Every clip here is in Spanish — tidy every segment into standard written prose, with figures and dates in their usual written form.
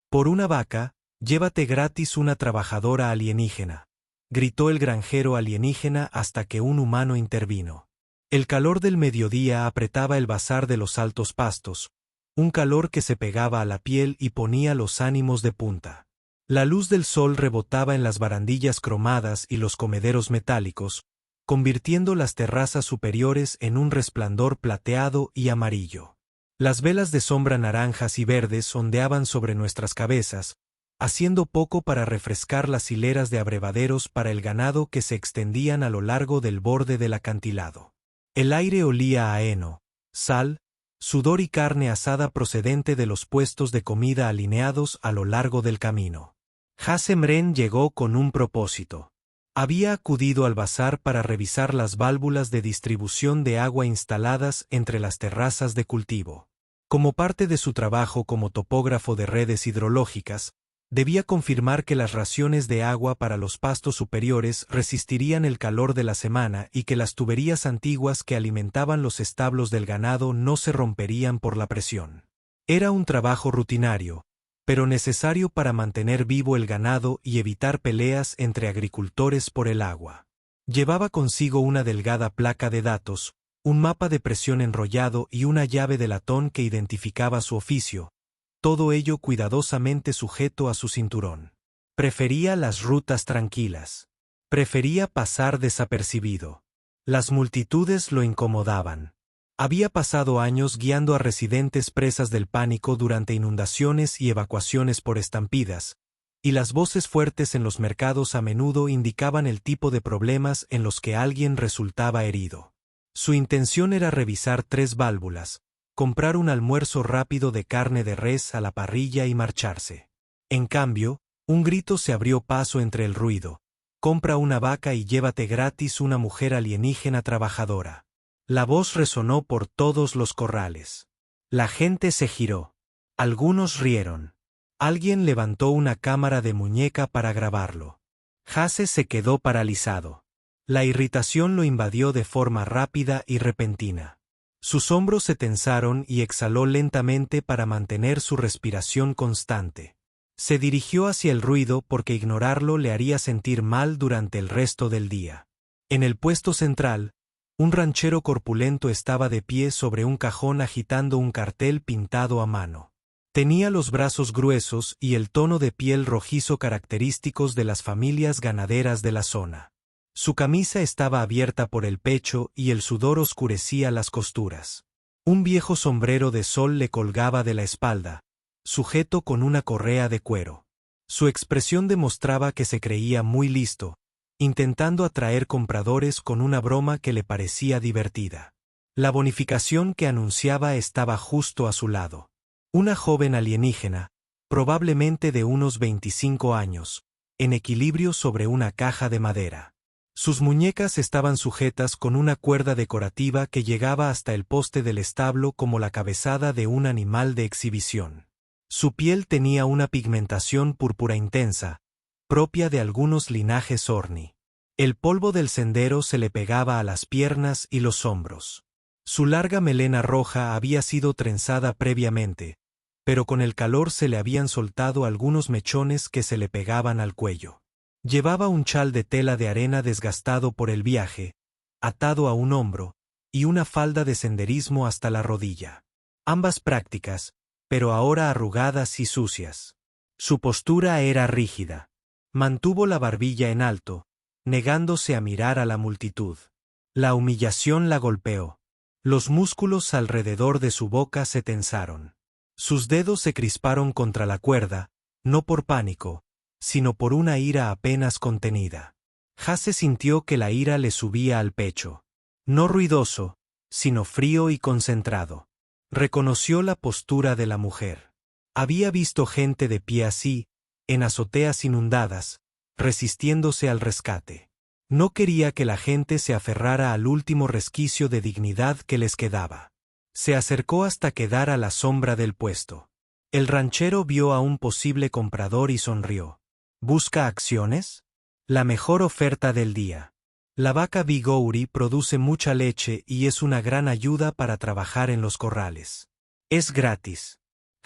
Por una vaca, llévate gratis una trabajadora alienígena, gritó el granjero alienígena hasta que un humano intervino. El calor del mediodía apretaba el bazar de los altos pastos, un calor que se pegaba a la piel y ponía los ánimos de punta. La luz del sol rebotaba en las barandillas cromadas y los comederos metálicos, convirtiendo las terrazas superiores en un resplandor plateado y amarillo. Las velas de sombra naranjas y verdes ondeaban sobre nuestras cabezas, haciendo poco para refrescar las hileras de abrevaderos para el ganado que se extendían a lo largo del borde del acantilado. El aire olía a heno, sal, sudor y carne asada procedente de los puestos de comida alineados a lo largo del camino. Hasemren llegó con un propósito. Había acudido al bazar para revisar las válvulas de distribución de agua instaladas entre las terrazas de cultivo. Como parte de su trabajo como topógrafo de redes hidrológicas, debía confirmar que las raciones de agua para los pastos superiores resistirían el calor de la semana y que las tuberías antiguas que alimentaban los establos del ganado no se romperían por la presión. Era un trabajo rutinario, pero necesario para mantener vivo el ganado y evitar peleas entre agricultores por el agua. Llevaba consigo una delgada placa de datos, un mapa de presión enrollado y una llave de latón que identificaba su oficio, todo ello cuidadosamente sujeto a su cinturón. Prefería las rutas tranquilas. Prefería pasar desapercibido. Las multitudes lo incomodaban. Había pasado años guiando a residentes presas del pánico durante inundaciones y evacuaciones por estampidas, y las voces fuertes en los mercados a menudo indicaban el tipo de problemas en los que alguien resultaba herido. Su intención era revisar 3 válvulas, comprar un almuerzo rápido de carne de res a la parrilla y marcharse. En cambio, un grito se abrió paso entre el ruido: compra una vaca y llévate gratis una mujer alienígena trabajadora. La voz resonó por todos los corrales. La gente se giró. Algunos rieron. Alguien levantó una cámara de muñeca para grabarlo. Hase se quedó paralizado. La irritación lo invadió de forma rápida y repentina. Sus hombros se tensaron y exhaló lentamente para mantener su respiración constante. Se dirigió hacia el ruido porque ignorarlo le haría sentir mal durante el resto del día. En el puesto central, un ranchero corpulento estaba de pie sobre un cajón agitando un cartel pintado a mano. Tenía los brazos gruesos y el tono de piel rojizo característicos de las familias ganaderas de la zona. Su camisa estaba abierta por el pecho y el sudor oscurecía las costuras. Un viejo sombrero de sol le colgaba de la espalda, sujeto con una correa de cuero. Su expresión demostraba que se creía muy listo, intentando atraer compradores con una broma que le parecía divertida. La bonificación que anunciaba estaba justo a su lado. Una joven alienígena, probablemente de unos 25 años, en equilibrio sobre una caja de madera. Sus muñecas estaban sujetas con una cuerda decorativa que llegaba hasta el poste del establo como la cabezada de un animal de exhibición. Su piel tenía una pigmentación púrpura intensa, propia de algunos linajes Orni. El polvo del sendero se le pegaba a las piernas y los hombros. Su larga melena roja había sido trenzada previamente, pero con el calor se le habían soltado algunos mechones que se le pegaban al cuello. Llevaba un chal de tela de arena desgastado por el viaje, atado a un hombro, y una falda de senderismo hasta la rodilla. Ambas prácticas, pero ahora arrugadas y sucias. Su postura era rígida. Mantuvo la barbilla en alto, negándose a mirar a la multitud. La humillación la golpeó. Los músculos alrededor de su boca se tensaron. Sus dedos se crisparon contra la cuerda, no por pánico, sino por una ira apenas contenida. Hase sintió que la ira le subía al pecho. No ruidoso, sino frío y concentrado. Reconoció la postura de la mujer. Había visto gente de pie así, en azoteas inundadas, resistiéndose al rescate. No quería que la gente se aferrara al último resquicio de dignidad que les quedaba. Se acercó hasta quedar a la sombra del puesto. El ranchero vio a un posible comprador y sonrió. ¿Busca acciones? La mejor oferta del día. La vaca Bigouri produce mucha leche y es una gran ayuda para trabajar en los corrales. Es gratis.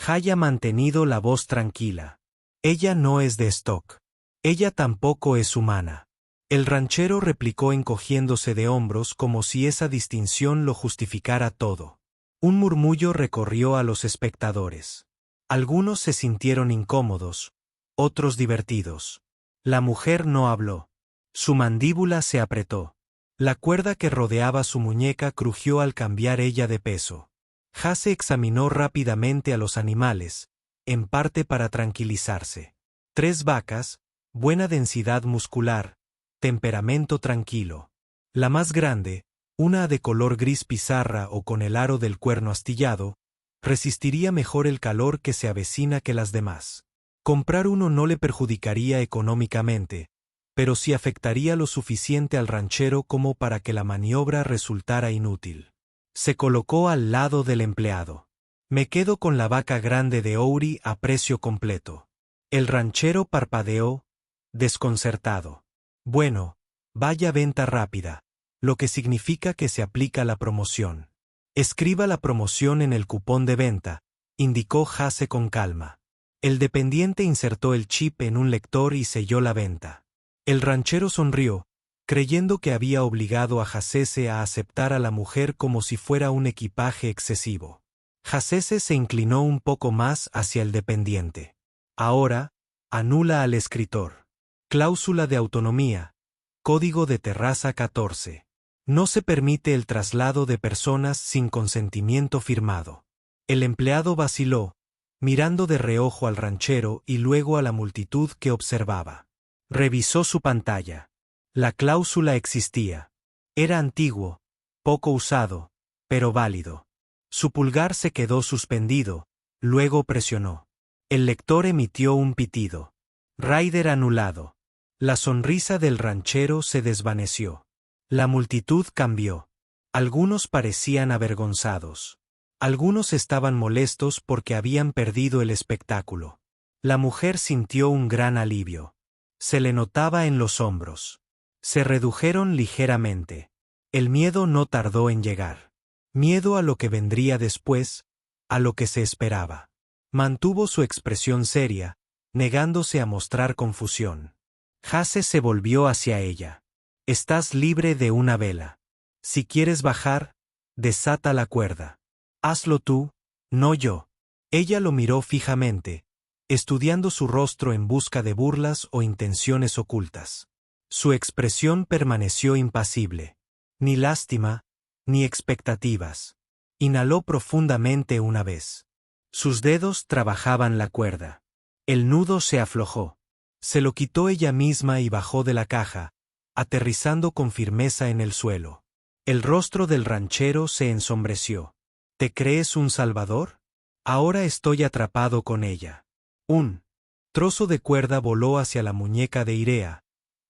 Haya mantenido la voz tranquila. Ella no es de Stock. Ella tampoco es humana. El ranchero replicó encogiéndose de hombros como si esa distinción lo justificara todo. Un murmullo recorrió a los espectadores. Algunos se sintieron incómodos, otros divertidos. La mujer no habló. Su mandíbula se apretó. La cuerda que rodeaba su muñeca crujió al cambiar ella de peso. Hasse examinó rápidamente a los animales, en parte para tranquilizarse. 3 vacas, buena densidad muscular, temperamento tranquilo. La más grande, una de color gris pizarra o con el aro del cuerno astillado, resistiría mejor el calor que se avecina que las demás. Comprar uno no le perjudicaría económicamente, pero sí afectaría lo suficiente al ranchero como para que la maniobra resultara inútil. Se colocó al lado del empleado. Me quedo con la vaca grande de Ouri a precio completo. El ranchero parpadeó, desconcertado. Bueno, vaya venta rápida, lo que significa que se aplica la promoción. Escriba la promoción en el cupón de venta, indicó Hasse con calma. El dependiente insertó el chip en un lector y selló la venta. El ranchero sonrió, creyendo que había obligado a Hassese a aceptar a la mujer como si fuera un equipaje excesivo. Hassese se inclinó un poco más hacia el dependiente. Ahora, anula al escritor. Cláusula de autonomía. Código de Terraza 14. No se permite el traslado de personas sin consentimiento firmado. El empleado vaciló, mirando de reojo al ranchero y luego a la multitud que observaba. Revisó su pantalla. La cláusula existía. Era antiguo, poco usado, pero válido. Su pulgar se quedó suspendido, luego presionó. El lector emitió un pitido. Rider anulado. La sonrisa del ranchero se desvaneció. La multitud cambió. Algunos parecían avergonzados. Algunos estaban molestos porque habían perdido el espectáculo. La mujer sintió un gran alivio. Se le notaba en los hombros. Se redujeron ligeramente. El miedo no tardó en llegar. Miedo a lo que vendría después, a lo que se esperaba. Mantuvo su expresión seria, negándose a mostrar confusión. Hasse se volvió hacia ella. Estás libre de una vela. Si quieres bajar, desata la cuerda. Hazlo tú, no yo. Ella lo miró fijamente, estudiando su rostro en busca de burlas o intenciones ocultas. Su expresión permaneció impasible. Ni lástima, ni expectativas. Inhaló profundamente una vez. Sus dedos trabajaban la cuerda. El nudo se aflojó. Se lo quitó ella misma y bajó de la caja, aterrizando con firmeza en el suelo. El rostro del ranchero se ensombreció. ¿Te crees un salvador? Ahora estoy atrapado con ella. Un trozo de cuerda voló hacia la muñeca de Irea,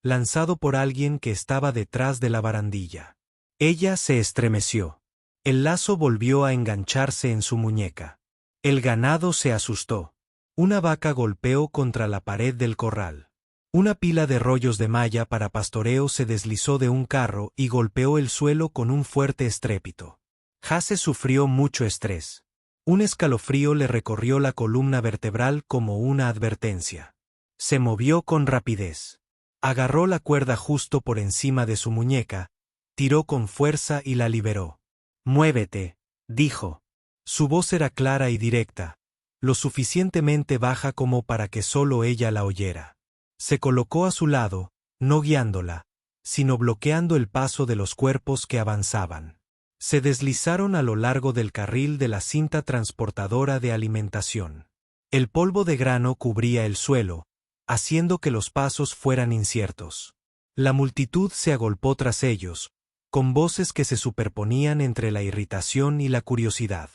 lanzado por alguien que estaba detrás de la barandilla. Ella se estremeció. El lazo volvió a engancharse en su muñeca. El ganado se asustó. Una vaca golpeó contra la pared del corral. Una pila de rollos de malla para pastoreo se deslizó de un carro y golpeó el suelo con un fuerte estrépito. Hasse sufrió mucho estrés. Un escalofrío le recorrió la columna vertebral como una advertencia. Se movió con rapidez. Agarró la cuerda justo por encima de su muñeca, tiró con fuerza y la liberó. «Muévete», dijo. Su voz era clara y directa, lo suficientemente baja como para que solo ella la oyera. Se colocó a su lado, no guiándola, sino bloqueando el paso de los cuerpos que avanzaban. Se deslizaron a lo largo del carril de la cinta transportadora de alimentación. El polvo de grano cubría el suelo, haciendo que los pasos fueran inciertos. La multitud se agolpó tras ellos, con voces que se superponían entre la irritación y la curiosidad.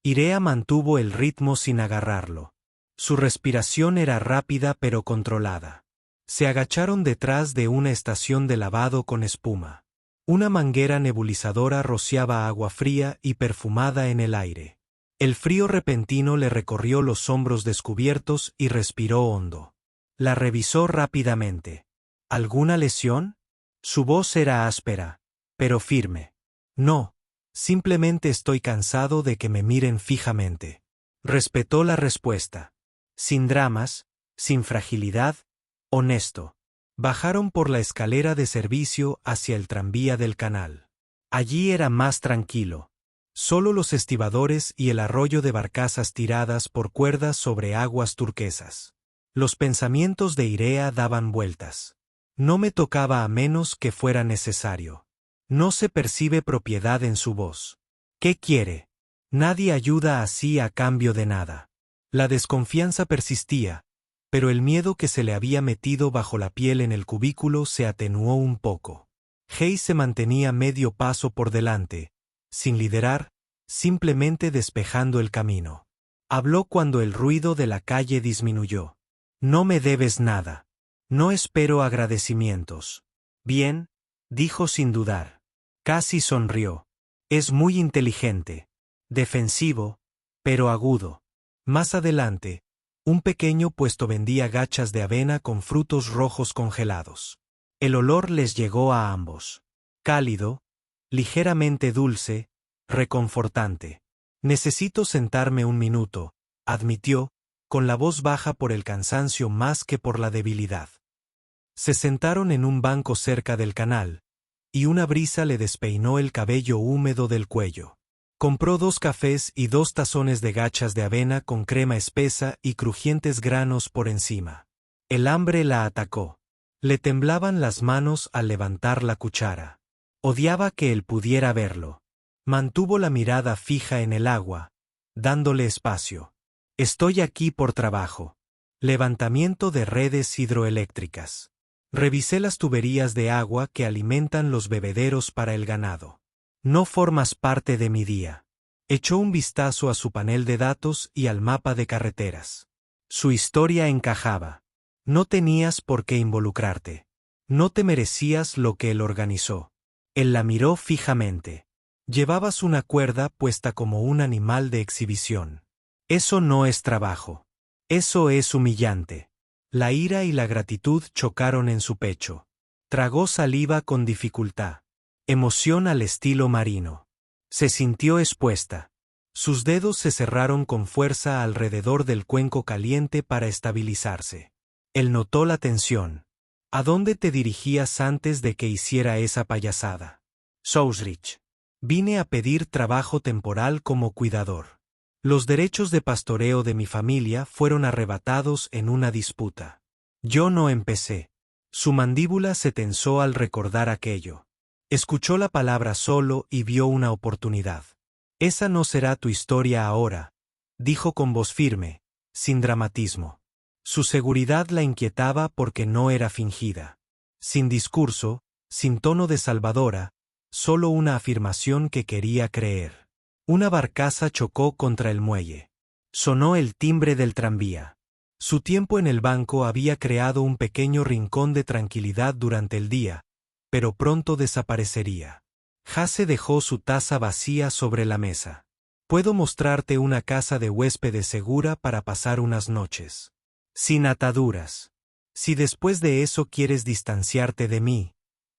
Irea mantuvo el ritmo sin agarrarlo. Su respiración era rápida pero controlada. Se agacharon detrás de una estación de lavado con espuma. Una manguera nebulizadora rociaba agua fría y perfumada en el aire. El frío repentino le recorrió los hombros descubiertos y respiró hondo. La revisó rápidamente. ¿Alguna lesión? Su voz era áspera, pero firme. No, simplemente estoy cansado de que me miren fijamente. Respetó la respuesta. Sin dramas, sin fragilidad, honesto. Bajaron por la escalera de servicio hacia el tranvía del canal. Allí era más tranquilo. Solo los estibadores y el arroyo de barcazas tiradas por cuerdas sobre aguas turquesas. Los pensamientos de Irea daban vueltas. No me tocaba a menos que fuera necesario. No se percibe propiedad en su voz. ¿Qué quiere? Nadie ayuda así a cambio de nada. La desconfianza persistía, pero el miedo que se le había metido bajo la piel en el cubículo se atenuó un poco. Hayes se mantenía medio paso por delante, sin liderar, simplemente despejando el camino. Habló cuando el ruido de la calle disminuyó. No me debes nada. No espero agradecimientos. Bien, dijo sin dudar. Casi sonrió. Es muy inteligente. Defensivo, pero agudo. Más adelante, un pequeño puesto vendía gachas de avena con frutos rojos congelados. El olor les llegó a ambos. Cálido, ligeramente dulce, reconfortante. Necesito sentarme un minuto, admitió, con la voz baja por el cansancio más que por la debilidad. Se sentaron en un banco cerca del canal, y una brisa le despeinó el cabello húmedo del cuello. Compró 2 cafés y 2 tazones de gachas de avena con crema espesa y crujientes granos por encima. El hambre la atacó. Le temblaban las manos al levantar la cuchara. Odiaba que él pudiera verlo. Mantuvo la mirada fija en el agua, dándole espacio. Estoy aquí por trabajo. Levantamiento de redes hidroeléctricas. Revisé las tuberías de agua que alimentan los bebederos para el ganado. No formas parte de mi día. Echó un vistazo a su panel de datos y al mapa de carreteras. Su historia encajaba. No tenías por qué involucrarte. No te merecías lo que él organizó. Él la miró fijamente. Llevabas una cuerda puesta como un animal de exhibición. Eso no es trabajo. Eso es humillante. La ira y la gratitud chocaron en su pecho. Tragó saliva con dificultad. Emoción al estilo marino. Se sintió expuesta. Sus dedos se cerraron con fuerza alrededor del cuenco caliente para estabilizarse. Él notó la tensión. ¿A dónde te dirigías antes de que hiciera esa payasada? Southridge. Vine a pedir trabajo temporal como cuidador. Los derechos de pastoreo de mi familia fueron arrebatados en una disputa. Yo no empecé. Su mandíbula se tensó al recordar aquello. Escuchó la palabra solo y vio una oportunidad. Esa no será tu historia ahora, dijo con voz firme, sin dramatismo. Su seguridad la inquietaba porque no era fingida. Sin discurso, sin tono de salvadora, solo una afirmación que quería creer. Una barcaza chocó contra el muelle. Sonó el timbre del tranvía. Su tiempo en el banco había creado un pequeño rincón de tranquilidad durante el día, pero pronto desaparecería. Hasse dejó su taza vacía sobre la mesa. Puedo mostrarte una casa de huéspedes segura para pasar unas noches. Sin ataduras. Si después de eso quieres distanciarte de mí,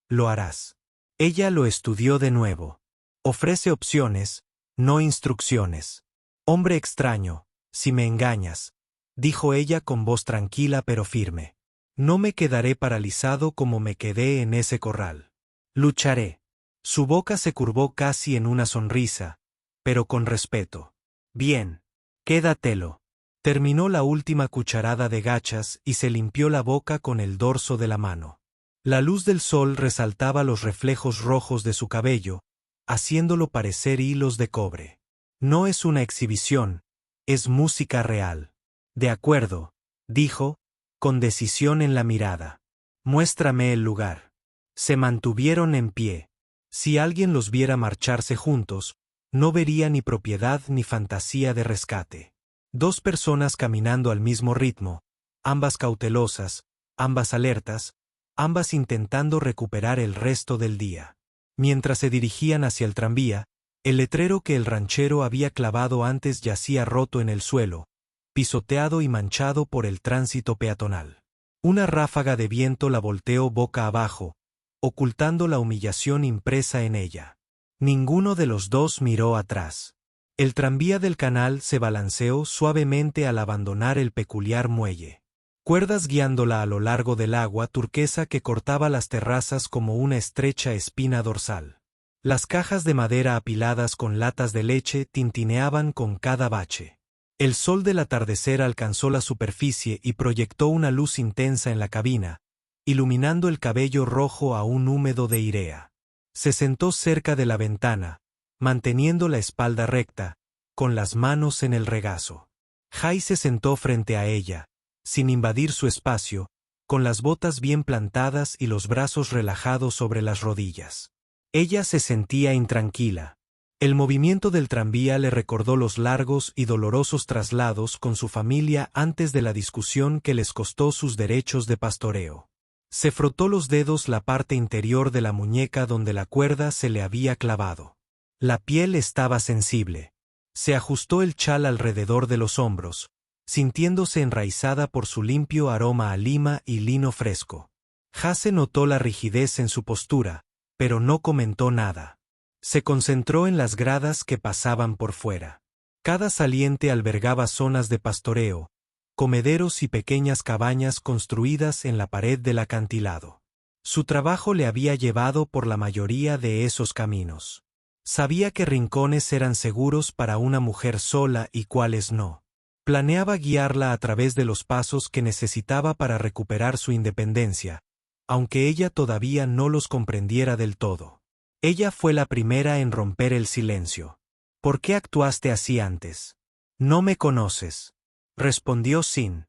lo harás. Ella lo estudió de nuevo. Ofrece opciones, no instrucciones. Hombre extraño, si me engañas, dijo ella con voz tranquila pero firme. No me quedaré paralizado como me quedé en ese corral. Lucharé. Su boca se curvó casi en una sonrisa, pero con respeto. Bien. Quédatelo. Terminó la última cucharada de gachas y se limpió la boca con el dorso de la mano. La luz del sol resaltaba los reflejos rojos de su cabello, haciéndolo parecer hilos de cobre. No es una exhibición, es música real. De acuerdo, dijo, con decisión en la mirada. Muéstrame el lugar. Se mantuvieron en pie. Si alguien los viera marcharse juntos, no vería ni propiedad ni fantasía de rescate. 2 personas caminando al mismo ritmo, ambas cautelosas, ambas alertas, ambas intentando recuperar el resto del día. Mientras se dirigían hacia el tranvía, el letrero que el ranchero había clavado antes yacía roto en el suelo, pisoteado y manchado por el tránsito peatonal. Una ráfaga de viento la volteó boca abajo, ocultando la humillación impresa en ella. Ninguno de los dos miró atrás. El tranvía del canal se balanceó suavemente al abandonar el peculiar muelle. Cuerdas guiándola a lo largo del agua turquesa que cortaba las terrazas como una estrecha espina dorsal. Las cajas de madera apiladas con latas de leche tintineaban con cada bache. El sol del atardecer alcanzó la superficie y proyectó una luz intensa en la cabina, iluminando el cabello rojo aún húmedo de Irea. Se sentó cerca de la ventana, manteniendo la espalda recta, con las manos en el regazo. Jai se sentó frente a ella, sin invadir su espacio, con las botas bien plantadas y los brazos relajados sobre las rodillas. Ella se sentía intranquila. El movimiento del tranvía le recordó los largos y dolorosos traslados con su familia antes de la discusión que les costó sus derechos de pastoreo. Se frotó los dedos la parte interior de la muñeca donde la cuerda se le había clavado. La piel estaba sensible. Se ajustó el chal alrededor de los hombros, sintiéndose enraizada por su limpio aroma a lima y lino fresco. Jase notó la rigidez en su postura, pero no comentó nada. Se concentró en las gradas que pasaban por fuera. Cada saliente albergaba zonas de pastoreo, comederos y pequeñas cabañas construidas en la pared del acantilado. Su trabajo le había llevado por la mayoría de esos caminos. Sabía qué rincones eran seguros para una mujer sola y cuáles no. Planeaba guiarla a través de los pasos que necesitaba para recuperar su independencia, aunque ella todavía no los comprendiera del todo. Ella fue la primera en romper el silencio. ¿Por qué actuaste así antes? No me conoces, respondió sin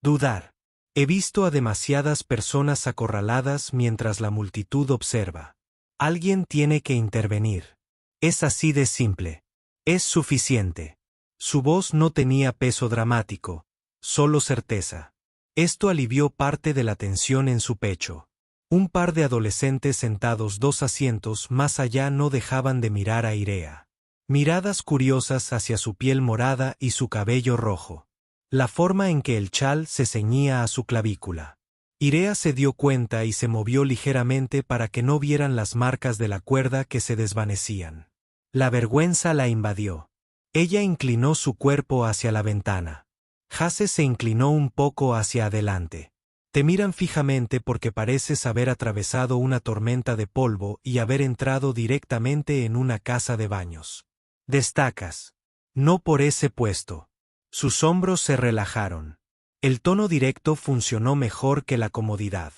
dudar. He visto a demasiadas personas acorraladas mientras la multitud observa. Alguien tiene que intervenir. Es así de simple. Es suficiente. Su voz no tenía peso dramático, solo certeza. Esto alivió parte de la tensión en su pecho. Un par de adolescentes sentados 2 asientos más allá no dejaban de mirar a Irea. Miradas curiosas hacia su piel morada y su cabello rojo. La forma en que el chal se ceñía a su clavícula. Irea se dio cuenta y se movió ligeramente para que no vieran las marcas de la cuerda que se desvanecían. La vergüenza la invadió. Ella inclinó su cuerpo hacia la ventana. Jase se inclinó un poco hacia adelante. Te miran fijamente porque pareces haber atravesado una tormenta de polvo y haber entrado directamente en una casa de baños. Destacas. No por ese puesto. Sus hombros se relajaron. El tono directo funcionó mejor que la comodidad.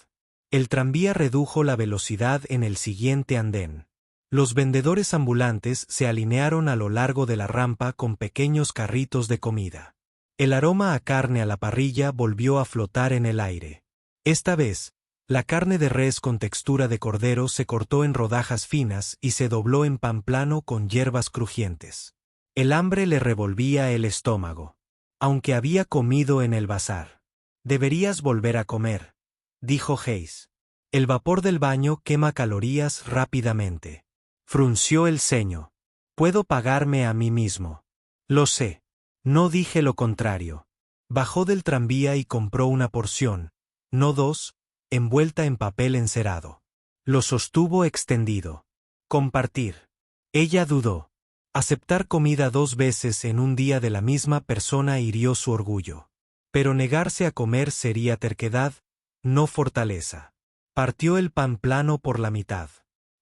El tranvía redujo la velocidad en el siguiente andén. Los vendedores ambulantes se alinearon a lo largo de la rampa con pequeños carritos de comida. El aroma a carne a la parrilla volvió a flotar en el aire. Esta vez, la carne de res con textura de cordero se cortó en rodajas finas y se dobló en pan plano con hierbas crujientes. El hambre le revolvía el estómago. Aunque había comido en el bazar. Deberías volver a comer, dijo Hayes. El vapor del baño quema calorías rápidamente. Frunció el ceño. Puedo pagarme a mí mismo. Lo sé. No dije lo contrario. Bajó del tranvía y compró una porción, no 2, envuelta en papel encerado. Lo sostuvo extendido. Compartir. Ella dudó. Aceptar comida 2 veces en un día de la misma persona hirió su orgullo. Pero negarse a comer sería terquedad, no fortaleza. Partió el pan plano por la mitad.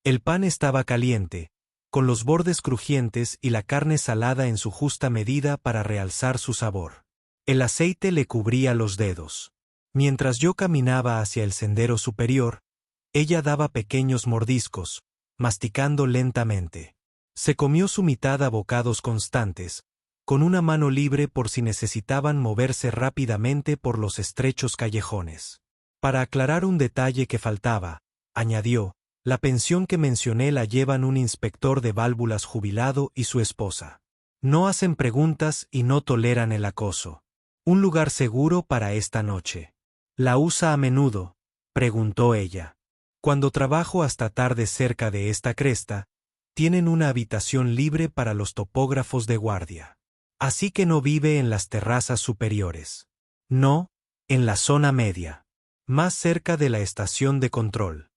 El pan estaba caliente, con los bordes crujientes y la carne salada en su justa medida para realzar su sabor. El aceite le cubría los dedos. Mientras yo caminaba hacia el sendero superior, ella daba pequeños mordiscos, masticando lentamente. Se comió su mitad a bocados constantes, con una mano libre por si necesitaban moverse rápidamente por los estrechos callejones. Para aclarar un detalle que faltaba, añadió, la pensión que mencioné la llevan un inspector de válvulas jubilado y su esposa. No hacen preguntas y no toleran el acoso. Un lugar seguro para esta noche. ¿La usa a menudo?, preguntó ella. Cuando trabajo hasta tarde cerca de esta cresta, tienen una habitación libre para los topógrafos de guardia. Así que no vive en las terrazas superiores. No, en la zona media. Más cerca de la estación de control.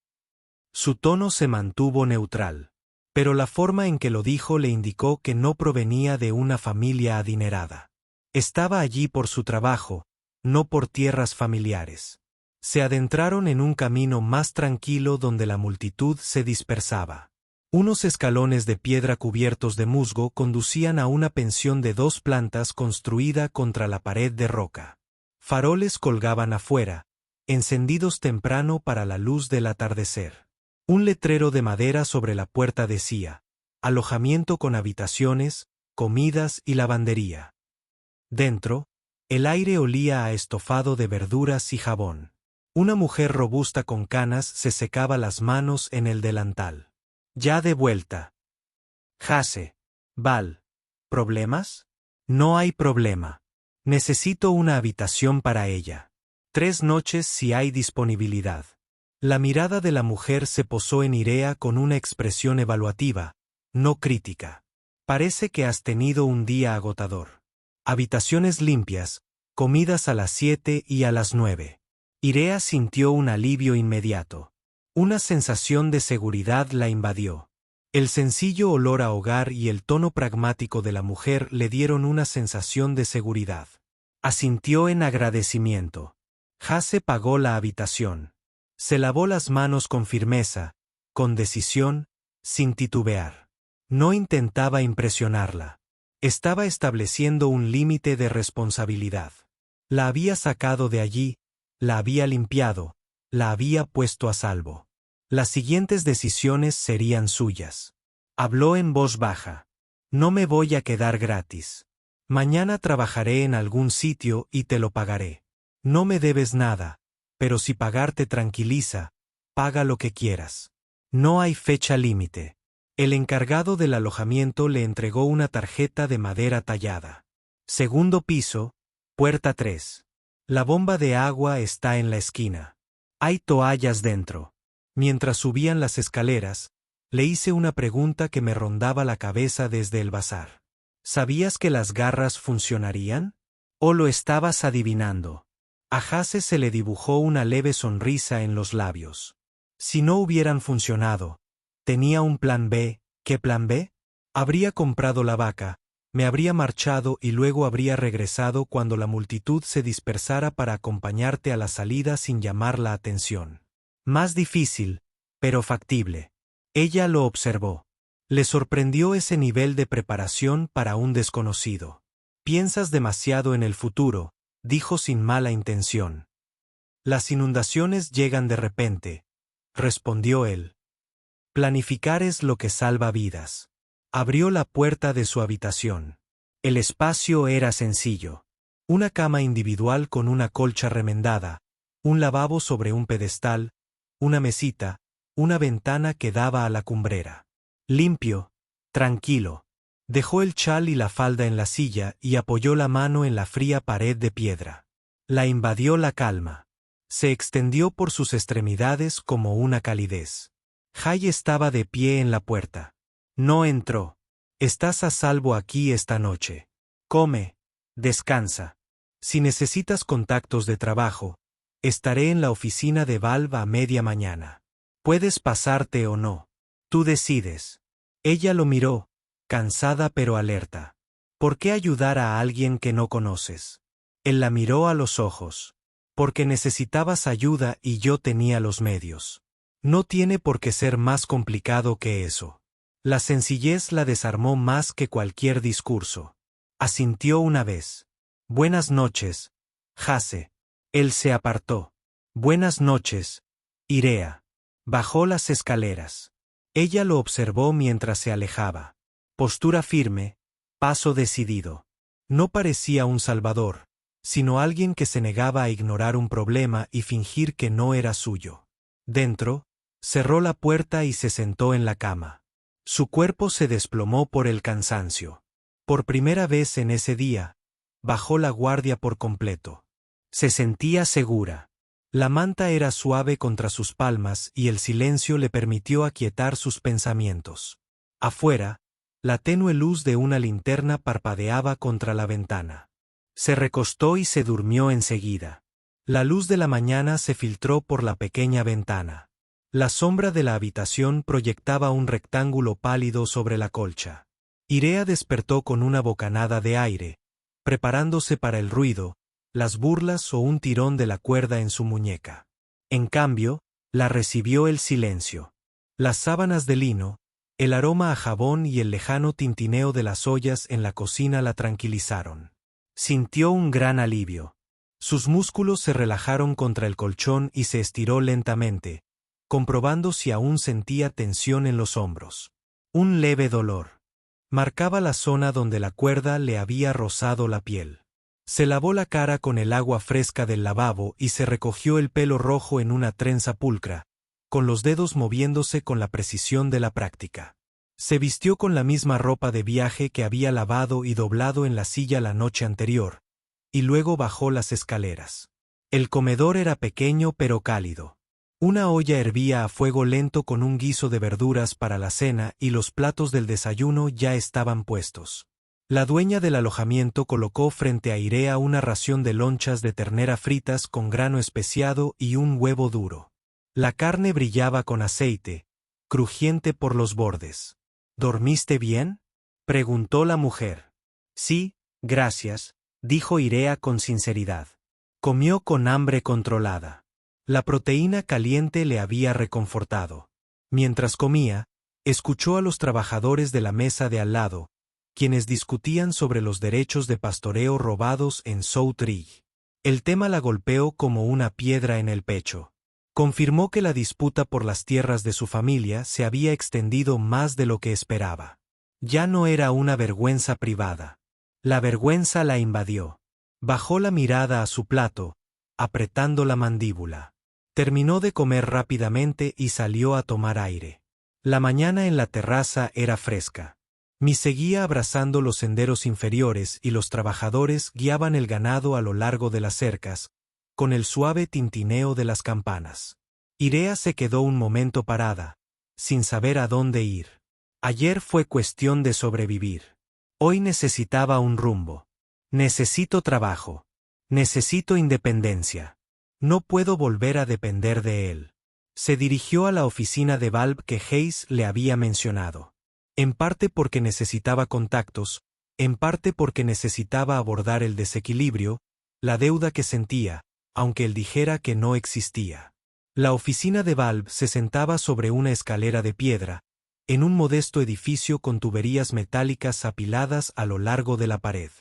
Su tono se mantuvo neutral. pero la forma en que lo dijo le indicó que no provenía de una familia adinerada. Estaba allí por su trabajo, no por tierras familiares. Se adentraron en un camino más tranquilo donde la multitud se dispersaba. Unos escalones de piedra cubiertos de musgo conducían a una pensión de 2 plantas construida contra la pared de roca. Faroles colgaban afuera, encendidos temprano para la luz del atardecer. Un letrero de madera sobre la puerta decía: alojamiento con habitaciones, comidas y lavandería. Dentro, el aire olía a estofado de verduras y jabón. Una mujer robusta con canas se secaba las manos en el delantal. Ya de vuelta. Jase. Val. ¿Problemas? No hay problema. Necesito una habitación para ella. 3 noches si hay disponibilidad. La mirada de la mujer se posó en Irea con una expresión evaluativa, no crítica. Parece que has tenido un día agotador. Habitaciones limpias, comidas a las 7 y a las 9. Irea sintió un alivio inmediato. Una sensación de seguridad la invadió. El sencillo olor a hogar y el tono pragmático de la mujer le dieron una sensación de seguridad. Asintió en agradecimiento. Jase pagó la habitación. Se lavó las manos con firmeza, con decisión, sin titubear. No intentaba impresionarla. Estaba estableciendo un límite de responsabilidad. La había sacado de allí, la había limpiado, la había puesto a salvo. Las siguientes decisiones serían suyas. Habló en voz baja. No me voy a quedar gratis. Mañana trabajaré en algún sitio y te lo pagaré. No me debes nada. Pero si pagar te tranquiliza, paga lo que quieras. No hay fecha límite. El encargado del alojamiento le entregó una tarjeta de madera tallada. 2º piso, puerta 3. La bomba de agua está en la esquina. Hay toallas dentro. Mientras subían las escaleras, le hice una pregunta que me rondaba la cabeza desde el bazar. ¿Sabías que las garras funcionarían? ¿O lo estabas adivinando? A Jase se le dibujó una leve sonrisa en los labios. Si no hubieran funcionado, ¿tenía un plan B? ¿Qué plan B? Habría comprado la vaca, me habría marchado y luego habría regresado cuando la multitud se dispersara para acompañarte a la salida sin llamar la atención. Más difícil, pero factible. Ella lo observó. Le sorprendió ese nivel de preparación para un desconocido. Piensas demasiado en el futuro, dijo sin mala intención. Las inundaciones llegan de repente, respondió él. Planificar es lo que salva vidas. Abrió la puerta de su habitación. El espacio era sencillo. Una cama individual con una colcha remendada, un lavabo sobre un pedestal, una mesita, una ventana que daba a la cumbrera. Limpio, tranquilo. Dejó el chal y la falda en la silla y apoyó la mano en la fría pared de piedra. La invadió la calma. Se extendió por sus extremidades como una calidez. Jay estaba de pie en la puerta. No entró. Estás a salvo aquí esta noche. Come, descansa. Si necesitas contactos de trabajo, estaré en la oficina de Valve a media mañana. Puedes pasarte o no. Tú decides. Ella lo miró, cansada pero alerta. ¿Por qué ayudar a alguien que no conoces? Él la miró a los ojos. Porque necesitabas ayuda y yo tenía los medios. No tiene por qué ser más complicado que eso. La sencillez la desarmó más que cualquier discurso. Asintió una vez. Buenas noches, Jase. Él se apartó. Buenas noches, Irea. Bajó las escaleras. Ella lo observó mientras se alejaba. Postura firme, paso decidido. No parecía un salvador, sino alguien que se negaba a ignorar un problema y fingir que no era suyo. Dentro, cerró la puerta y se sentó en la cama. Su cuerpo se desplomó por el cansancio. Por primera vez en ese día, bajó la guardia por completo. Se sentía segura. La manta era suave contra sus palmas y el silencio le permitió aquietar sus pensamientos. Afuera, la tenue luz de una linterna parpadeaba contra la ventana. Se recostó y se durmió enseguida. La luz de la mañana se filtró por la pequeña ventana. La sombra de la habitación proyectaba un rectángulo pálido sobre la colcha. Irea despertó con una bocanada de aire, preparándose para el ruido, las burlas o un tirón de la cuerda en su muñeca. En cambio, la recibió el silencio. Las sábanas de lino, el aroma a jabón y el lejano tintineo de las ollas en la cocina la tranquilizaron. Sintió un gran alivio. Sus músculos se relajaron contra el colchón y se estiró lentamente, comprobando si aún sentía tensión en los hombros. Un leve dolor marcaba la zona donde la cuerda le había rozado la piel. Se lavó la cara con el agua fresca del lavabo y se recogió el pelo rojo en una trenza pulcra, con los dedos moviéndose con la precisión de la práctica. Se vistió con la misma ropa de viaje que había lavado y doblado en la silla la noche anterior, y luego bajó las escaleras. El comedor era pequeño pero cálido. Una olla hervía a fuego lento con un guiso de verduras para la cena y los platos del desayuno ya estaban puestos. La dueña del alojamiento colocó frente a Irea una ración de lonchas de ternera fritas con grano especiado y un huevo duro. La carne brillaba con aceite, crujiente por los bordes. ¿Dormiste bien?, preguntó la mujer. Sí, gracias, dijo Irea con sinceridad. Comió con hambre controlada. La proteína caliente le había reconfortado. Mientras comía, escuchó a los trabajadores de la mesa de al lado, quienes discutían sobre los derechos de pastoreo robados en South Ridge. El tema la golpeó como una piedra en el pecho. Confirmó que la disputa por las tierras de su familia se había extendido más de lo que esperaba. Ya no era una vergüenza privada. La vergüenza la invadió. Bajó la mirada a su plato, apretando la mandíbula. Terminó de comer rápidamente y salió a tomar aire. La mañana en la terraza era fresca. Mi seguía abrazando los senderos inferiores y los trabajadores guiaban el ganado a lo largo de las cercas, con el suave tintineo de las campanas. Irea se quedó un momento parada, sin saber a dónde ir. Ayer fue cuestión de sobrevivir. Hoy necesitaba un rumbo. Necesito trabajo. Necesito independencia. No puedo volver a depender de él. Se dirigió a la oficina de Valve que Hayes le había mencionado. En parte porque necesitaba contactos, en parte porque necesitaba abordar el desequilibrio, la deuda que sentía, aunque él dijera que no existía. La oficina de Valve se sentaba sobre una escalera de piedra, en un modesto edificio con tuberías metálicas apiladas a lo largo de la pared.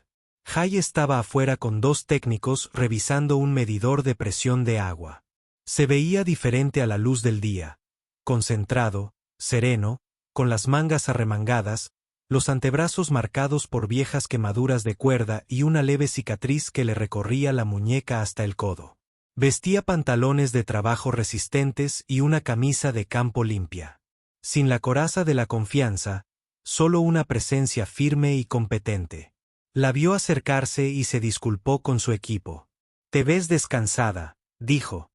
Hay estaba afuera con dos técnicos revisando un medidor de presión de agua. Se veía diferente a la luz del día, concentrado, sereno, con las mangas arremangadas, los antebrazos marcados por viejas quemaduras de cuerda y una leve cicatriz que le recorría la muñeca hasta el codo. Vestía pantalones de trabajo resistentes y una camisa de campo limpia. Sin la coraza de la confianza, solo una presencia firme y competente. La vio acercarse y se disculpó con su equipo. «Te ves descansada», dijo.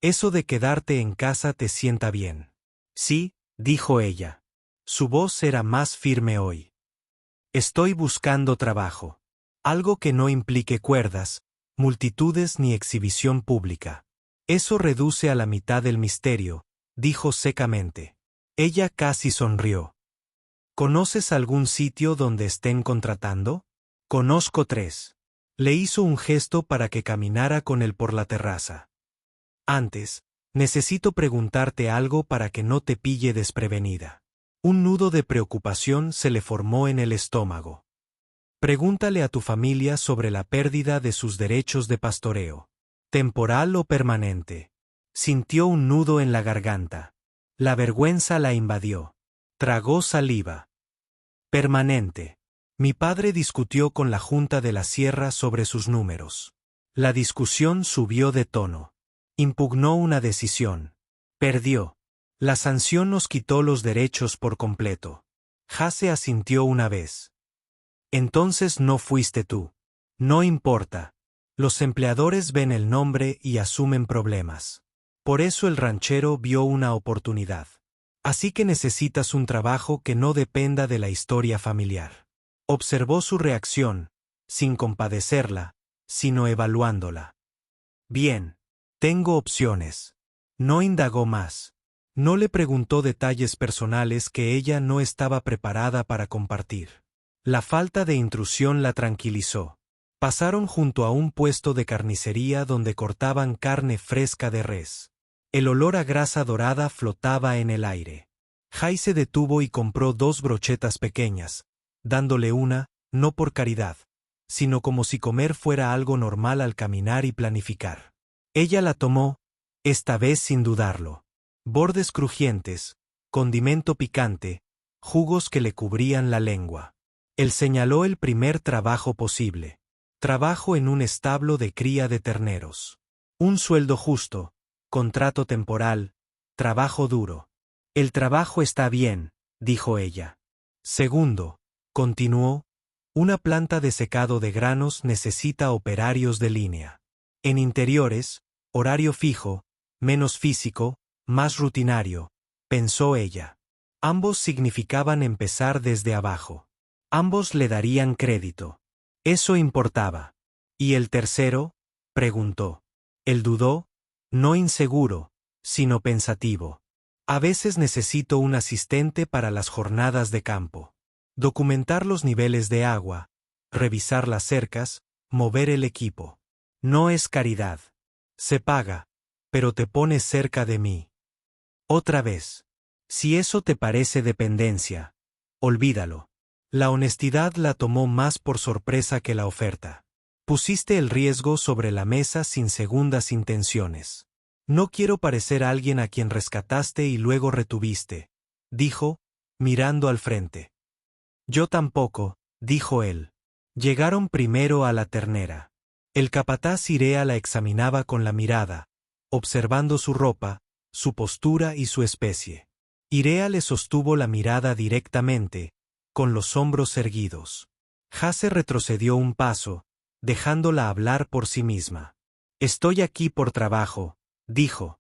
«Eso de quedarte en casa te sienta bien». «Sí», dijo ella. Su voz era más firme hoy. «Estoy buscando trabajo. Algo que no implique cuerdas, multitudes ni exhibición pública. Eso reduce a la mitad el misterio», dijo secamente. Ella casi sonrió. «¿Conoces algún sitio donde estén contratando?» «Conozco 3». Le hizo un gesto para que caminara con él por la terraza. «Antes, necesito preguntarte algo para que no te pille desprevenida». Un nudo de preocupación se le formó en el estómago. «Pregúntale a tu familia sobre la pérdida de sus derechos de pastoreo. ¿Temporal o permanente?» Sintió un nudo en la garganta. La vergüenza la invadió. Tragó saliva. «Permanente. Mi padre discutió con la Junta de la Sierra sobre sus números. La discusión subió de tono. Impugnó una decisión. Perdió. La sanción nos quitó los derechos por completo». Hase asintió una vez. «Entonces no fuiste tú». «No importa. Los empleadores ven el nombre y asumen problemas. Por eso el ranchero vio una oportunidad. Así que necesitas un trabajo que no dependa de la historia familiar». Observó su reacción, sin compadecerla, sino evaluándola. «Bien. Tengo opciones». No indagó más. No le preguntó detalles personales que ella no estaba preparada para compartir. La falta de intrusión la tranquilizó. Pasaron junto a un puesto de carnicería donde cortaban carne fresca de res. El olor a grasa dorada flotaba en el aire. Jai se detuvo y compró 2 brochetas pequeñas, dándole una, no por caridad, sino como si comer fuera algo normal al caminar y planificar. Ella la tomó, esta vez sin dudarlo. Bordes crujientes, condimento picante, jugos que le cubrían la lengua. Él señaló el primer trabajo posible. Trabajo en un establo de cría de terneros. Un sueldo justo, contrato temporal, trabajo duro. El trabajo está bien, dijo ella. Segundo, continuó, una planta de secado de granos necesita operarios de línea. En interiores, horario fijo, menos físico, más rutinario, pensó ella. Ambos significaban empezar desde abajo. Ambos le darían crédito. Eso importaba. ¿Y el tercero? Preguntó. Él dudó, no inseguro, sino pensativo. A veces necesito un asistente para las jornadas de campo. Documentar los niveles de agua, revisar las cercas, mover el equipo. No es caridad. Se paga, pero te pones cerca de mí. Otra vez. Si eso te parece dependencia, olvídalo. La honestidad la tomó más por sorpresa que la oferta. Pusiste el riesgo sobre la mesa sin segundas intenciones. No quiero parecer alguien a quien rescataste y luego retuviste, dijo, mirando al frente. Yo tampoco, dijo él. Llegaron primero a la ternera. El capataz Irea la examinaba con la mirada, observando su ropa, su postura y su especie. Irea le sostuvo la mirada directamente, con los hombros erguidos. Jase retrocedió un paso, dejándola hablar por sí misma. Estoy aquí por trabajo, dijo.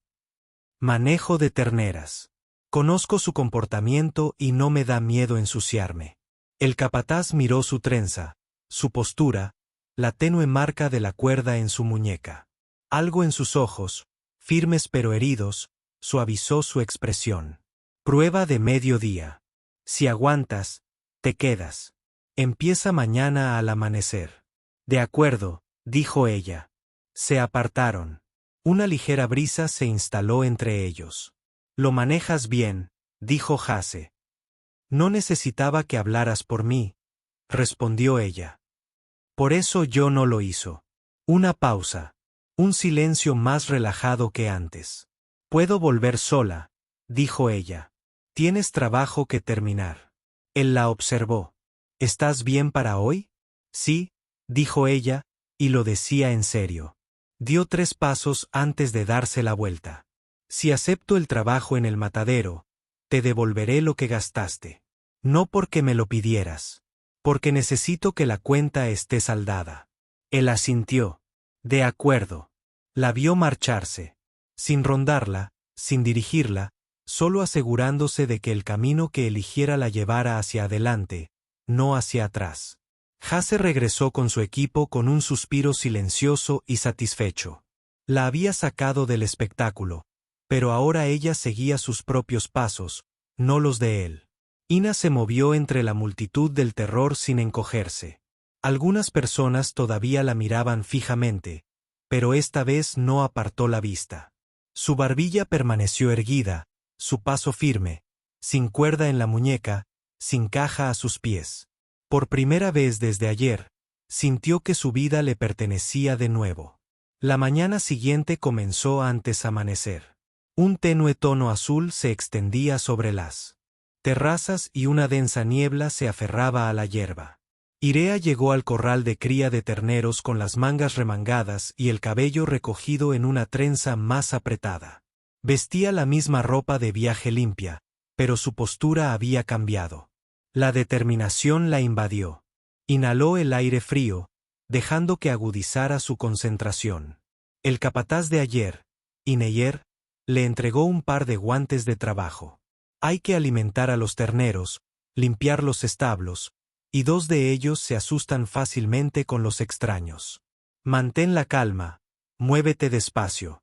Manejo de terneras. Conozco su comportamiento y no me da miedo ensuciarme. El capataz miró su trenza, su postura, la tenue marca de la cuerda en su muñeca. Algo en sus ojos, firmes pero heridos, suavizó su expresión. Prueba de mediodía. Si aguantas, te quedas. Empieza mañana al amanecer. De acuerdo, dijo ella. Se apartaron. Una ligera brisa se instaló entre ellos. Lo manejas bien, dijo Jase. No necesitaba que hablaras por mí, respondió ella. Por eso yo no lo hizo. Una pausa. Un silencio más relajado que antes. Puedo volver sola, dijo ella. Tienes trabajo que terminar. Él la observó. ¿Estás bien para hoy? Sí, dijo ella, y lo decía en serio. Dio 3 pasos antes de darse la vuelta. Si acepto el trabajo en el matadero, te devolveré lo que gastaste. No porque me lo pidieras. Porque necesito que la cuenta esté saldada. Él asintió. De acuerdo. La vio marcharse. Sin rondarla, sin dirigirla, solo asegurándose de que el camino que eligiera la llevara hacia adelante, no hacia atrás. Jase regresó con su equipo con un suspiro silencioso y satisfecho. La había sacado del espectáculo, pero ahora ella seguía sus propios pasos, no los de él. Ina se movió entre la multitud del terror sin encogerse. Algunas personas todavía la miraban fijamente, pero esta vez no apartó la vista. Su barbilla permaneció erguida, su paso firme, sin cuerda en la muñeca, sin caja a sus pies. Por primera vez desde ayer, sintió que su vida le pertenecía de nuevo. La mañana siguiente comenzó antes amanecer. Un tenue tono azul se extendía sobre las terrazas y una densa niebla se aferraba a la hierba. Irea llegó al corral de cría de terneros con las mangas remangadas y el cabello recogido en una trenza más apretada. Vestía la misma ropa de viaje limpia, pero su postura había cambiado. La determinación la invadió. Inhaló el aire frío, dejando que agudizara su concentración. El capataz de ayer, Ineyer, le entregó un par de guantes de trabajo. Hay que alimentar a los terneros, limpiar los establos, y 2 de ellos se asustan fácilmente con los extraños. Mantén la calma, muévete despacio.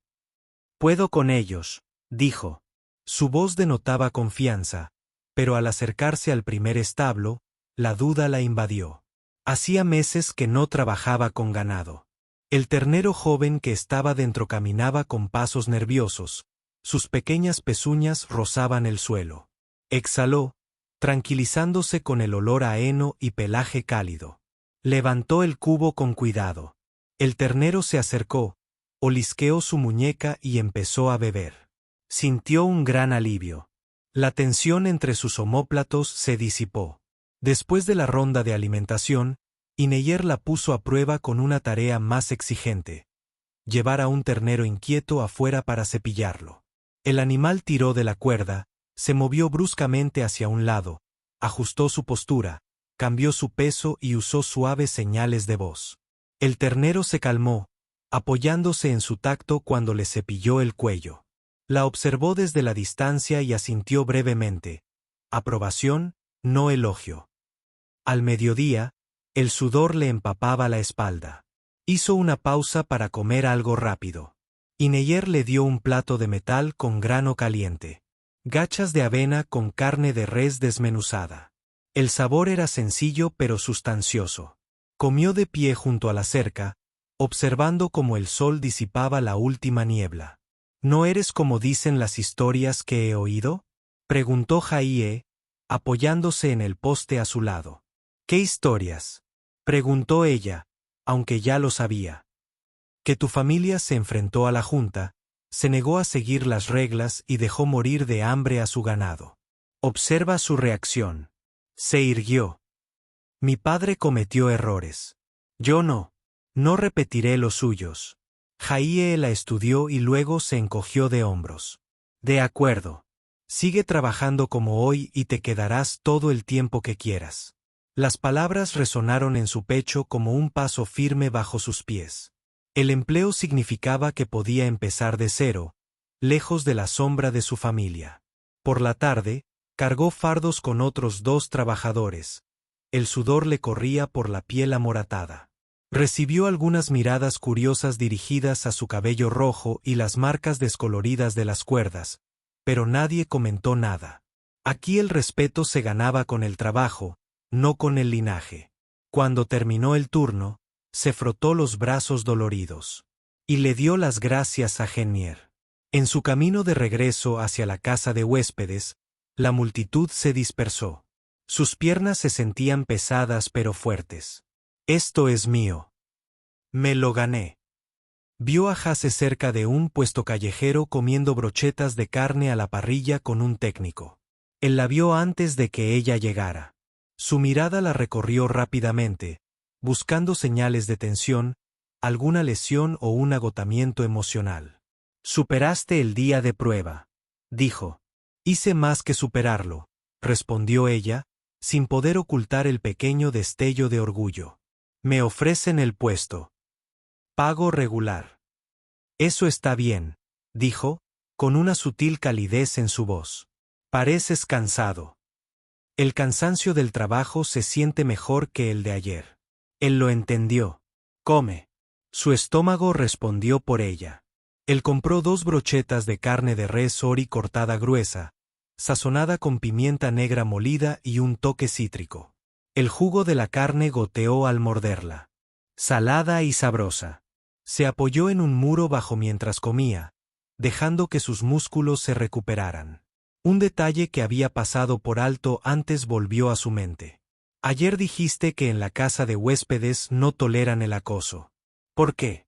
Puedo con ellos, dijo. Su voz denotaba confianza, pero al acercarse al primer establo, la duda la invadió. Hacía meses que no trabajaba con ganado. El ternero joven que estaba dentro caminaba con pasos nerviosos, sus pequeñas pezuñas rozaban el suelo. Exhaló, tranquilizándose con el olor a heno y pelaje cálido. Levantó el cubo con cuidado. El ternero se acercó, olisqueó su muñeca y empezó a beber. Sintió un gran alivio. La tensión entre sus omóplatos se disipó. Después de la ronda de alimentación, Ineyer la puso a prueba con una tarea más exigente: llevar a un ternero inquieto afuera para cepillarlo. El animal tiró de la cuerda, se movió bruscamente hacia un lado, ajustó su postura, cambió su peso y usó suaves señales de voz. El ternero se calmó, apoyándose en su tacto cuando le cepilló el cuello. La observó desde la distancia y asintió brevemente. Aprobación, no elogio. Al mediodía, el sudor le empapaba la espalda. Hizo una pausa para comer algo rápido. Ineyer le dio un plato de metal con grano caliente. Gachas de avena con carne de res desmenuzada. El sabor era sencillo pero sustancioso. Comió de pie junto a la cerca, observando cómo el sol disipaba la última niebla. ¿No eres como dicen las historias que he oído?, preguntó Jaie, apoyándose en el poste a su lado. ¿Qué historias?, preguntó ella, aunque ya lo sabía. Que tu familia se enfrentó a la junta, se negó a seguir las reglas y dejó morir de hambre a su ganado. Observa su reacción. Se irguió. Mi padre cometió errores. Yo no. No repetiré los suyos. Jaie la estudió y luego se encogió de hombros. De acuerdo. Sigue trabajando como hoy y te quedarás todo el tiempo que quieras. Las palabras resonaron en su pecho como un paso firme bajo sus pies. El empleo significaba que podía empezar de cero, lejos de la sombra de su familia. Por la tarde, cargó fardos con otros 2 trabajadores. El sudor le corría por la piel amoratada. Recibió algunas miradas curiosas dirigidas a su cabello rojo y las marcas descoloridas de las cuerdas, pero nadie comentó nada. Aquí el respeto se ganaba con el trabajo, no con el linaje. Cuando terminó el turno, se frotó los brazos doloridos. Y le dio las gracias a Genier. En su camino de regreso hacia la casa de huéspedes, la multitud se dispersó. Sus piernas se sentían pesadas pero fuertes. Esto es mío. Me lo gané. Vio a Hasse cerca de un puesto callejero comiendo brochetas de carne a la parrilla con un técnico. Él la vio antes de que ella llegara. Su mirada la recorrió rápidamente, buscando señales de tensión, alguna lesión o un agotamiento emocional. Superaste el día de prueba, dijo. Hice más que superarlo, respondió ella, sin poder ocultar el pequeño destello de orgullo. Me ofrecen el puesto. Pago regular. Eso está bien, dijo, con una sutil calidez en su voz. Pareces cansado. El cansancio del trabajo se siente mejor que el de ayer. Él lo entendió. Come. Su estómago respondió por ella. Él compró 2 brochetas de carne de res ori cortada gruesa, sazonada con pimienta negra molida y un toque cítrico. El jugo de la carne goteó al morderla. Salada y sabrosa. Se apoyó en un muro bajo mientras comía, dejando que sus músculos se recuperaran. Un detalle que había pasado por alto antes volvió a su mente. Ayer dijiste que en la casa de huéspedes no toleran el acoso. ¿Por qué?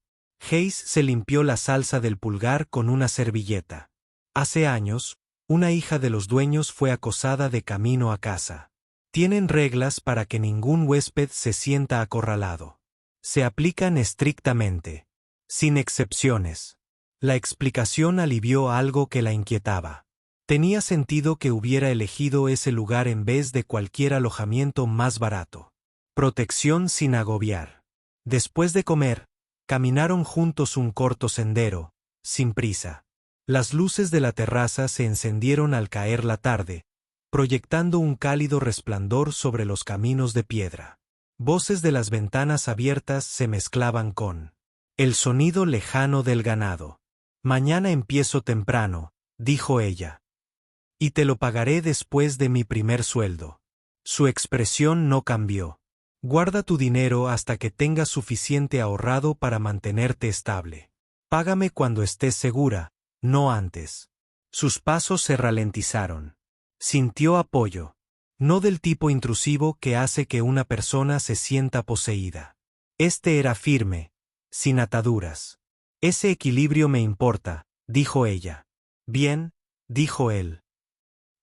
Hayes se limpió la salsa del pulgar con una servilleta. Hace años, una hija de los dueños fue acosada de camino a casa. Tienen reglas para que ningún huésped se sienta acorralado. Se aplican estrictamente, sin excepciones. La explicación alivió algo que la inquietaba. Tenía sentido que hubiera elegido ese lugar en vez de cualquier alojamiento más barato. Protección sin agobiar. Después de comer, caminaron juntos un corto sendero, sin prisa. Las luces de la terraza se encendieron al caer la tarde, proyectando un cálido resplandor sobre los caminos de piedra. Voces de las ventanas abiertas se mezclaban con el sonido lejano del ganado. Mañana empiezo temprano, dijo ella. Y te lo pagaré después de mi primer sueldo. Su expresión no cambió. Guarda tu dinero hasta que tengas suficiente ahorrado para mantenerte estable. Págame cuando estés segura, no antes. Sus pasos se ralentizaron. Sintió apoyo. No del tipo intrusivo que hace que una persona se sienta poseída. Este era firme, sin ataduras. Ese equilibrio me importa, dijo ella. Bien, dijo él.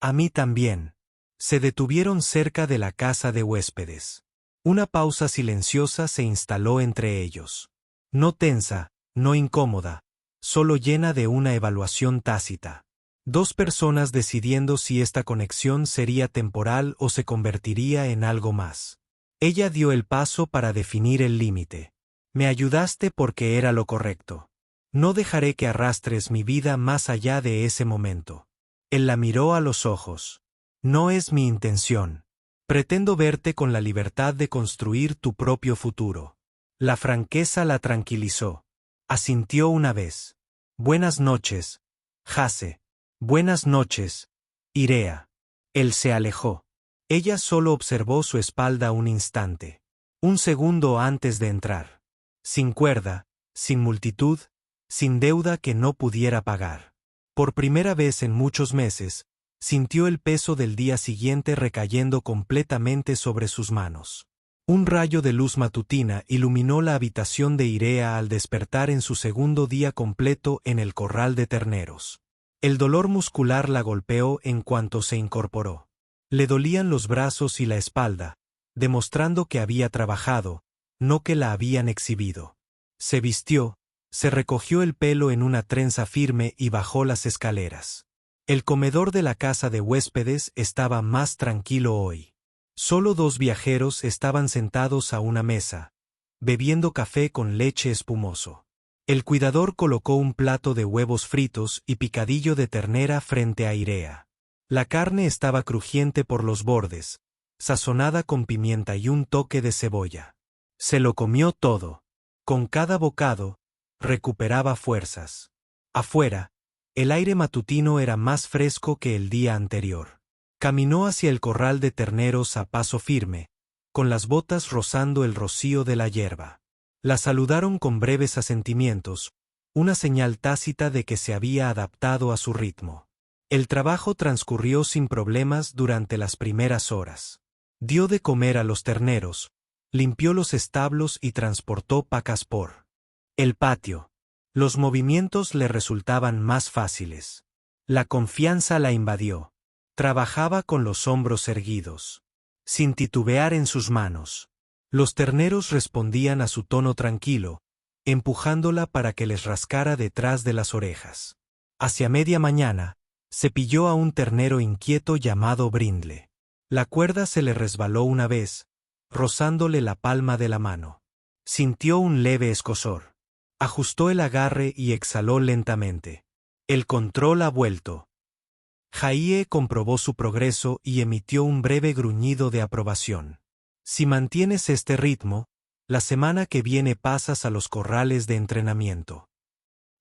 A mí también. Se detuvieron cerca de la casa de huéspedes. Una pausa silenciosa se instaló entre ellos. No tensa, no incómoda, solo llena de una evaluación tácita. Dos personas decidiendo si esta conexión sería temporal o se convertiría en algo más. Ella dio el paso para definir el límite. Me ayudaste porque era lo correcto. No dejaré que arrastres mi vida más allá de ese momento. Él la miró a los ojos. No es mi intención. Pretendo verte con la libertad de construir tu propio futuro. La franqueza la tranquilizó. Asintió una vez. Buenas noches, Jase. Buenas noches, Irea. Él se alejó. Ella solo observó su espalda un instante. Un segundo antes de entrar. Sin cuerda, sin multitud, sin deuda que no pudiera pagar. Por primera vez en muchos meses, sintió el peso del día siguiente recayendo completamente sobre sus manos. Un rayo de luz matutina iluminó la habitación de Irea al despertar en su segundo día completo en el corral de terneros. El dolor muscular la golpeó en cuanto se incorporó. Le dolían los brazos y la espalda, demostrando que había trabajado, no que la habían exhibido. Se vistió, se recogió el pelo en una trenza firme y bajó las escaleras. El comedor de la casa de huéspedes estaba más tranquilo hoy. Solo dos viajeros estaban sentados a una mesa, bebiendo café con leche espumoso. El cuidador colocó un plato de huevos fritos y picadillo de ternera frente a Irea. La carne estaba crujiente por los bordes, sazonada con pimienta y un toque de cebolla. Se lo comió todo. Con cada bocado, recuperaba fuerzas. Afuera, el aire matutino era más fresco que el día anterior. Caminó hacia el corral de terneros a paso firme, con las botas rozando el rocío de la hierba. La saludaron con breves asentimientos, una señal tácita de que se había adaptado a su ritmo. El trabajo transcurrió sin problemas durante las primeras horas. Dio de comer a los terneros, limpió los establos y transportó pacas por el patio. Los movimientos le resultaban más fáciles. La confianza la invadió. Trabajaba con los hombros erguidos, sin titubear en sus manos. Los terneros respondían a su tono tranquilo, empujándola para que les rascara detrás de las orejas. Hacia media mañana, cepilló a un ternero inquieto llamado Brindle. La cuerda se le resbaló una vez, rozándole la palma de la mano. Sintió un leve escozor. Ajustó el agarre y exhaló lentamente. El control ha vuelto. Jaie comprobó su progreso y emitió un breve gruñido de aprobación. Si mantienes este ritmo, la semana que viene pasas a los corrales de entrenamiento.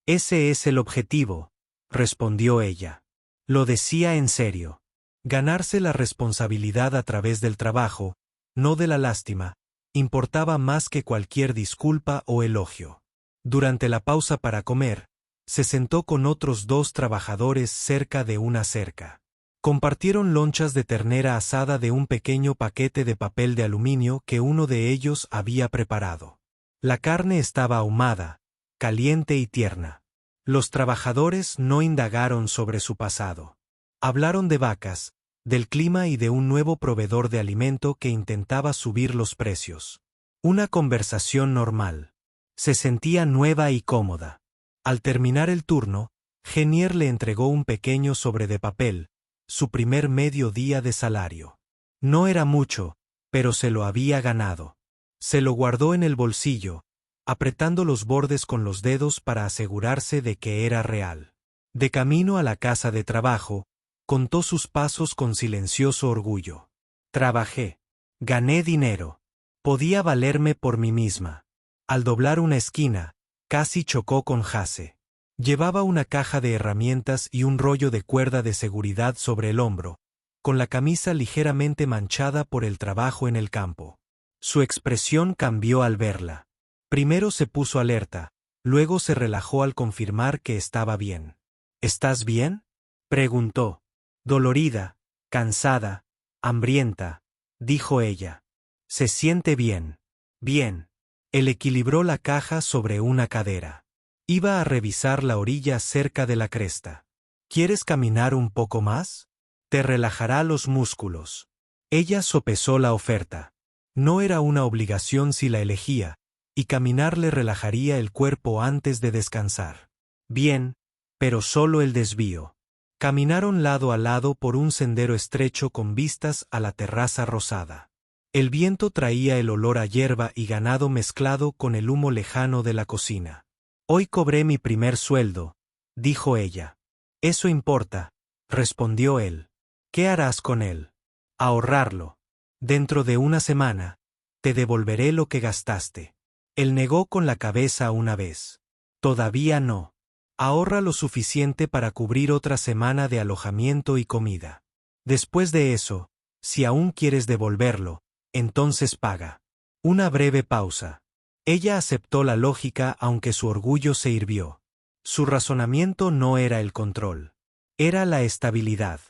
Ese es el objetivo, respondió ella. Lo decía en serio. Ganarse la responsabilidad a través del trabajo, no de la lástima, importaba más que cualquier disculpa o elogio. Durante la pausa para comer, se sentó con otros dos trabajadores cerca de una cerca. Compartieron lonchas de ternera asada de un pequeño paquete de papel de aluminio que uno de ellos había preparado. La carne estaba ahumada, caliente y tierna. Los trabajadores no indagaron sobre su pasado. Hablaron de vacas, del clima y de un nuevo proveedor de alimento que intentaba subir los precios. Una conversación normal. Se sentía nueva y cómoda. Al terminar el turno, Genier le entregó un pequeño sobre de papel, su primer medio día de salario. No era mucho, pero se lo había ganado. Se lo guardó en el bolsillo, apretando los bordes con los dedos para asegurarse de que era real. De camino a la casa de trabajo, contó sus pasos con silencioso orgullo. Trabajé. Gané dinero. Podía valerme por mí misma. Al doblar una esquina, casi chocó con Jase. Llevaba una caja de herramientas y un rollo de cuerda de seguridad sobre el hombro, con la camisa ligeramente manchada por el trabajo en el campo. Su expresión cambió al verla. Primero se puso alerta, luego se relajó al confirmar que estaba bien. ¿Estás bien?, preguntó. Dolorida, cansada, hambrienta, dijo ella. Se siente bien. Bien. Él equilibró la caja sobre una cadera. Iba a revisar la orilla cerca de la cresta. ¿Quieres caminar un poco más? Te relajará los músculos. Ella sopesó la oferta. No era una obligación si la elegía, y caminar le relajaría el cuerpo antes de descansar. Bien, pero solo el desvío. Caminaron lado a lado por un sendero estrecho con vistas a la terraza rosada. El viento traía el olor a hierba y ganado mezclado con el humo lejano de la cocina. Hoy cobré mi primer sueldo, dijo ella. Eso importa, respondió él. ¿Qué harás con él? Ahorrarlo. Dentro de una semana, te devolveré lo que gastaste. Él negó con la cabeza una vez. Todavía no. Ahorra lo suficiente para cubrir otra semana de alojamiento y comida. Después de eso, si aún quieres devolverlo, entonces paga. Una breve pausa. Ella aceptó la lógica aunque su orgullo se hirvió. Su razonamiento no era el control. Era la estabilidad.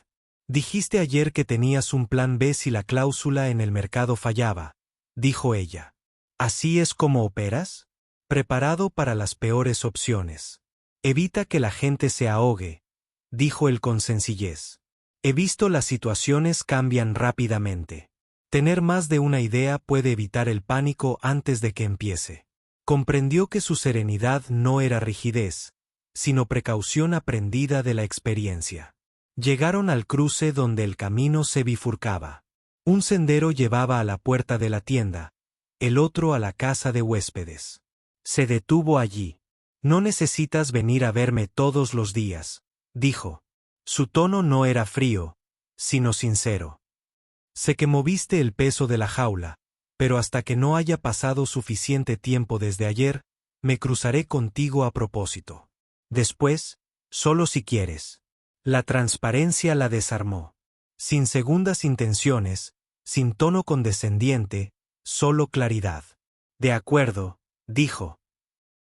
Dijiste ayer que tenías un plan B si la cláusula en el mercado fallaba, dijo ella. ¿Así es como operas? Preparado para las peores opciones. Evita que la gente se ahogue, dijo él con sencillez. He visto las situaciones cambian rápidamente. Tener más de una idea puede evitar el pánico antes de que empiece. Comprendió que su serenidad no era rigidez, sino precaución aprendida de la experiencia. Llegaron al cruce donde el camino se bifurcaba. Un sendero llevaba a la puerta de la tienda, el otro a la casa de huéspedes. Se detuvo allí. No necesitas venir a verme todos los días, dijo. Su tono no era frío, sino sincero. Sé que moviste el peso de la jaula, pero hasta que no haya pasado suficiente tiempo desde ayer, me cruzaré contigo a propósito. Después, solo si quieres. La transparencia la desarmó. Sin segundas intenciones, sin tono condescendiente, solo claridad. De acuerdo, dijo.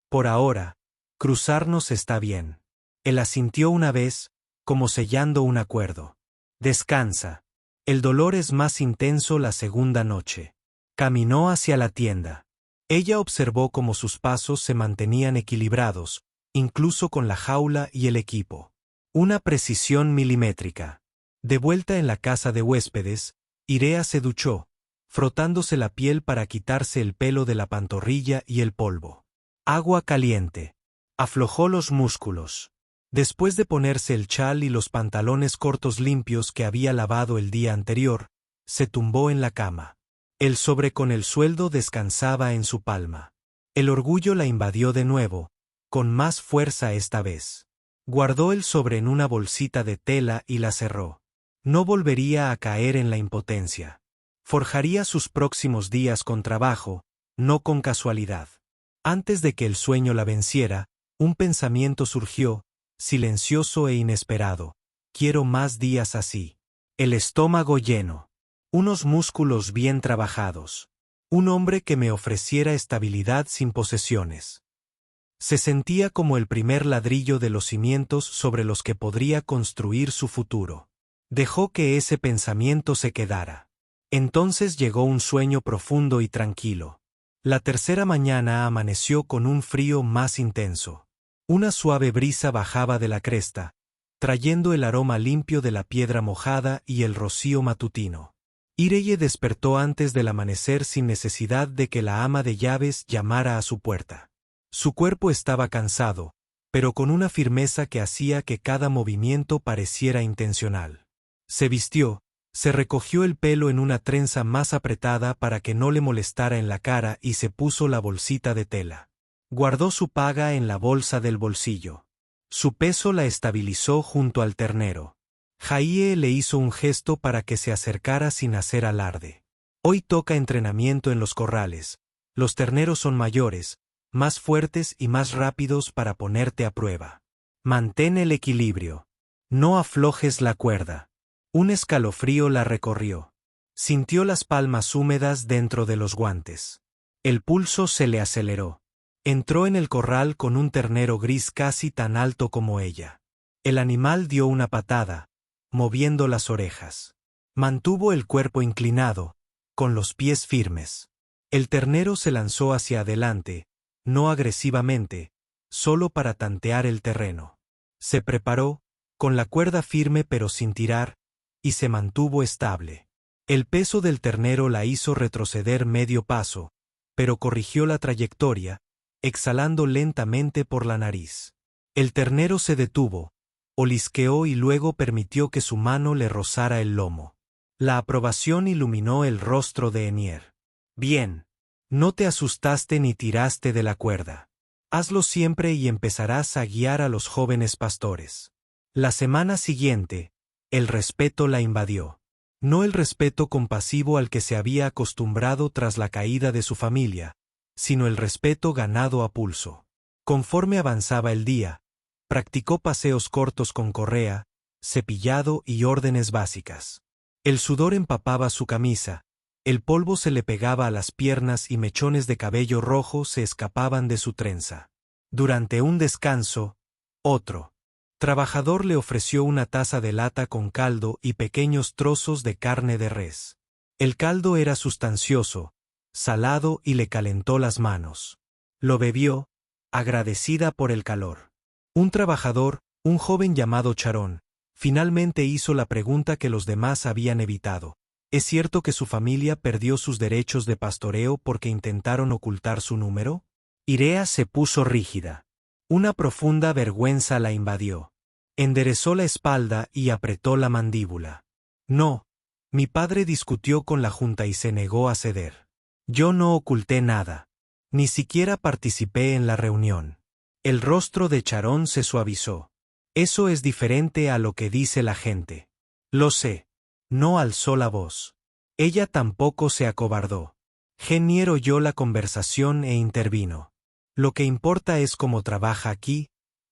Por ahora, cruzarnos está bien. Él asintió una vez, como sellando un acuerdo. Descansa. El dolor es más intenso la segunda noche. Caminó hacia la tienda. Ella observó cómo sus pasos se mantenían equilibrados, incluso con la jaula y el equipo. Una precisión milimétrica. De vuelta en la casa de huéspedes, Irea se duchó, frotándose la piel para quitarse el pelo de la pantorrilla y el polvo. Agua caliente. Aflojó los músculos. Después de ponerse el chal y los pantalones cortos limpios que había lavado el día anterior, se tumbó en la cama. El sobre con el sueldo descansaba en su palma. El orgullo la invadió de nuevo, con más fuerza esta vez. Guardó el sobre en una bolsita de tela y la cerró. No volvería a caer en la impotencia. Forjaría sus próximos días con trabajo, no con casualidad. Antes de que el sueño la venciera, un pensamiento surgió, silencioso e inesperado. Quiero más días así. El estómago lleno. Unos músculos bien trabajados. Un hombre que me ofreciera estabilidad sin posesiones. Se sentía como el primer ladrillo de los cimientos sobre los que podría construir su futuro. Dejó que ese pensamiento se quedara. Entonces llegó un sueño profundo y tranquilo. La tercera mañana amaneció con un frío más intenso. Una suave brisa bajaba de la cresta, trayendo el aroma limpio de la piedra mojada y el rocío matutino. Ireye despertó antes del amanecer sin necesidad de que la ama de llaves llamara a su puerta. Su cuerpo estaba cansado, pero con una firmeza que hacía que cada movimiento pareciera intencional. Se vistió, se recogió el pelo en una trenza más apretada para que no le molestara en la cara y se puso la bolsita de tela. Guardó su paga en la bolsa del bolsillo. Su peso la estabilizó junto al ternero. Jaie le hizo un gesto para que se acercara sin hacer alarde. Hoy toca entrenamiento en los corrales. Los terneros son mayores, más fuertes y más rápidos para ponerte a prueba. Mantén el equilibrio. No aflojes la cuerda. Un escalofrío la recorrió. Sintió las palmas húmedas dentro de los guantes. El pulso se le aceleró. Entró en el corral con un ternero gris casi tan alto como ella. El animal dio una patada, moviendo las orejas. Mantuvo el cuerpo inclinado, con los pies firmes. El ternero se lanzó hacia adelante, no agresivamente, solo para tantear el terreno. Se preparó, con la cuerda firme pero sin tirar, y se mantuvo estable. El peso del ternero la hizo retroceder medio paso, pero corrigió la trayectoria, exhalando lentamente por la nariz. El ternero se detuvo, olisqueó y luego permitió que su mano le rozara el lomo. La aprobación iluminó el rostro de Enier. Bien. No te asustaste ni tiraste de la cuerda. Hazlo siempre y empezarás a guiar a los jóvenes pastores. La semana siguiente, el respeto la invadió. No el respeto compasivo al que se había acostumbrado tras la caída de su familia, sino el respeto ganado a pulso. Conforme avanzaba el día, practicó paseos cortos con correa, cepillado y órdenes básicas. El sudor empapaba su camisa, el polvo se le pegaba a las piernas y mechones de cabello rojo se escapaban de su trenza. Durante un descanso, otro trabajador le ofreció una taza de lata con caldo y pequeños trozos de carne de res. El caldo era sustancioso, salado y le calentó las manos. Lo bebió, agradecida por el calor. Un trabajador, un joven llamado Charón, finalmente hizo la pregunta que los demás habían evitado. ¿Es cierto que su familia perdió sus derechos de pastoreo porque intentaron ocultar su número? Irea se puso rígida. Una profunda vergüenza la invadió. Enderezó la espalda y apretó la mandíbula. No, mi padre discutió con la junta y se negó a ceder. Yo no oculté nada. Ni siquiera participé en la reunión. El rostro de Charón se suavizó. Eso es diferente a lo que dice la gente. Lo sé. No alzó la voz. Ella tampoco se acobardó. Genier oyó la conversación e intervino. Lo que importa es cómo trabaja aquí,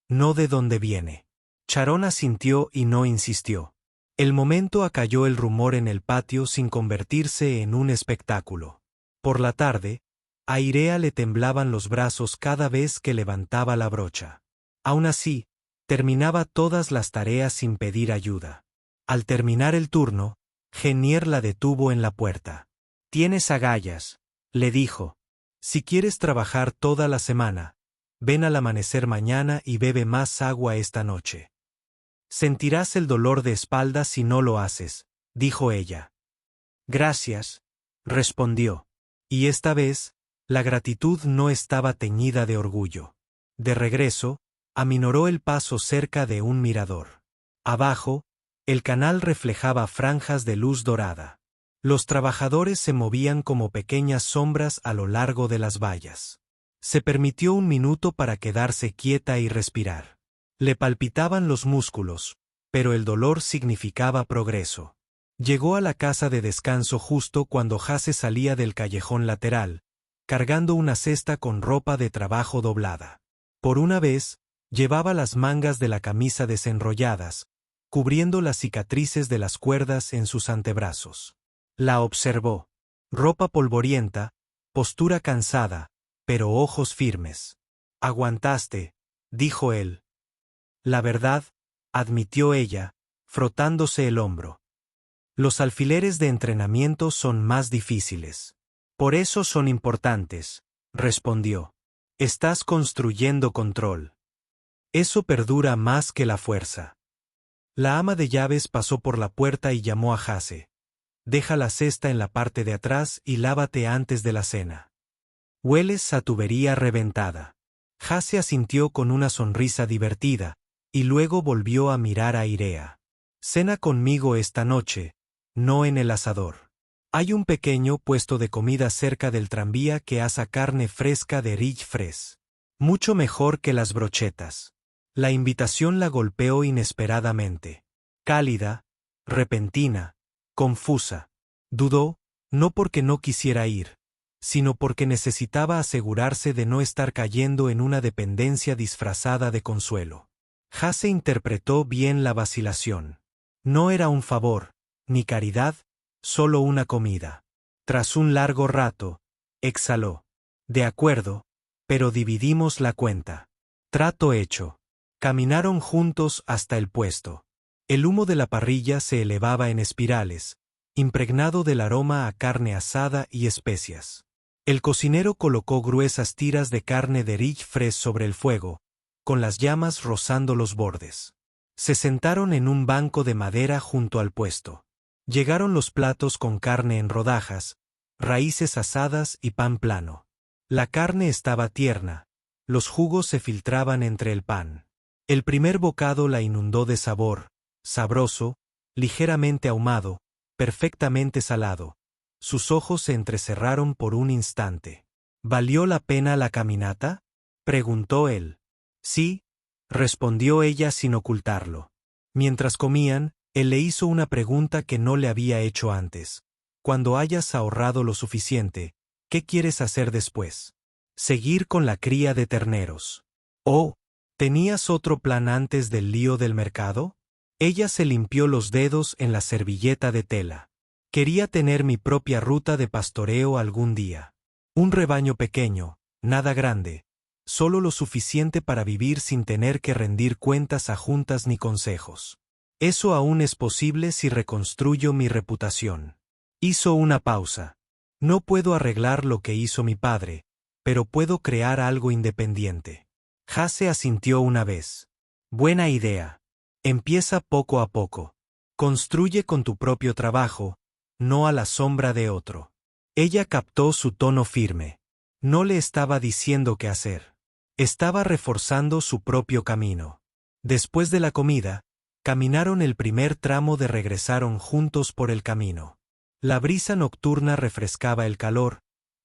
no de dónde viene. Charón asintió y no insistió. El momento acalló el rumor en el patio sin convertirse en un espectáculo. Por la tarde, a Irea le temblaban los brazos cada vez que levantaba la brocha. Aún así, terminaba todas las tareas sin pedir ayuda. Al terminar el turno, Genier la detuvo en la puerta. «Tienes agallas», le dijo. «Si quieres trabajar toda la semana, ven al amanecer mañana y bebe más agua esta noche. Sentirás el dolor de espalda si no lo haces», dijo ella. «Gracias», respondió. Y esta vez, la gratitud no estaba teñida de orgullo. De regreso, aminoró el paso cerca de un mirador. Abajo, el canal reflejaba franjas de luz dorada. Los trabajadores se movían como pequeñas sombras a lo largo de las vallas. Se permitió un minuto para quedarse quieta y respirar. Le palpitaban los músculos, pero el dolor significaba progreso. Llegó a la casa de descanso justo cuando Jase salía del callejón lateral, cargando una cesta con ropa de trabajo doblada. Por una vez, llevaba las mangas de la camisa desenrolladas, cubriendo las cicatrices de las cuerdas en sus antebrazos. La observó. Ropa polvorienta, postura cansada, pero ojos firmes. «Aguantaste», dijo él. «La verdad», admitió ella, frotándose el hombro. «Los alfileres de entrenamiento son más difíciles. Por eso son importantes», respondió. «Estás construyendo control. Eso perdura más que la fuerza». La ama de llaves pasó por la puerta y llamó a Jase. «Deja la cesta en la parte de atrás y lávate antes de la cena. Hueles a tubería reventada». Jase asintió con una sonrisa divertida, y luego volvió a mirar a Irea. «Cena conmigo esta noche, no en el asador. Hay un pequeño puesto de comida cerca del tranvía que asa carne fresca de Ridge Fres. Mucho mejor que las brochetas». La invitación la golpeó inesperadamente. Cálida, repentina, confusa. Dudó, no porque no quisiera ir, sino porque necesitaba asegurarse de no estar cayendo en una dependencia disfrazada de consuelo. Jase interpretó bien la vacilación. No era un favor, ni caridad, solo una comida. Tras un largo rato, exhaló. De acuerdo, pero dividimos la cuenta. Trato hecho. Caminaron juntos hasta el puesto. El humo de la parrilla se elevaba en espirales, impregnado del aroma a carne asada y especias. El cocinero colocó gruesas tiras de carne de rich fres sobre el fuego, con las llamas rozando los bordes. Se sentaron en un banco de madera junto al puesto. Llegaron los platos con carne en rodajas, raíces asadas y pan plano. La carne estaba tierna, los jugos se filtraban entre el pan. El primer bocado la inundó de sabor, sabroso, ligeramente ahumado, perfectamente salado. Sus ojos se entrecerraron por un instante. ¿Valió la pena la caminata?, preguntó él. Sí, respondió ella sin ocultarlo. Mientras comían, él le hizo una pregunta que no le había hecho antes. Cuando hayas ahorrado lo suficiente, ¿qué quieres hacer después? Seguir con la cría de terneros. Oh, ¿tenías otro plan antes del lío del mercado? Ella se limpió los dedos en la servilleta de tela. Quería tener mi propia ruta de pastoreo algún día. Un rebaño pequeño, nada grande, solo lo suficiente para vivir sin tener que rendir cuentas a juntas ni consejos. Eso aún es posible si reconstruyo mi reputación. Hizo una pausa. No puedo arreglar lo que hizo mi padre, pero puedo crear algo independiente. Jase asintió una vez. Buena idea. Empieza poco a poco. Construye con tu propio trabajo, no a la sombra de otro. Ella captó su tono firme. No le estaba diciendo qué hacer. Estaba reforzando su propio camino. Después de la comida, caminaron el primer tramo de regresaron juntos por el camino. La brisa nocturna refrescaba el calor,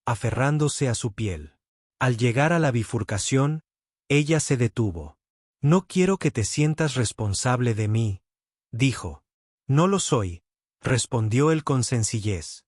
aferrándose a su piel. Al llegar a la bifurcación, ella se detuvo. No quiero que te sientas responsable de mí, dijo. No lo soy, respondió él con sencillez.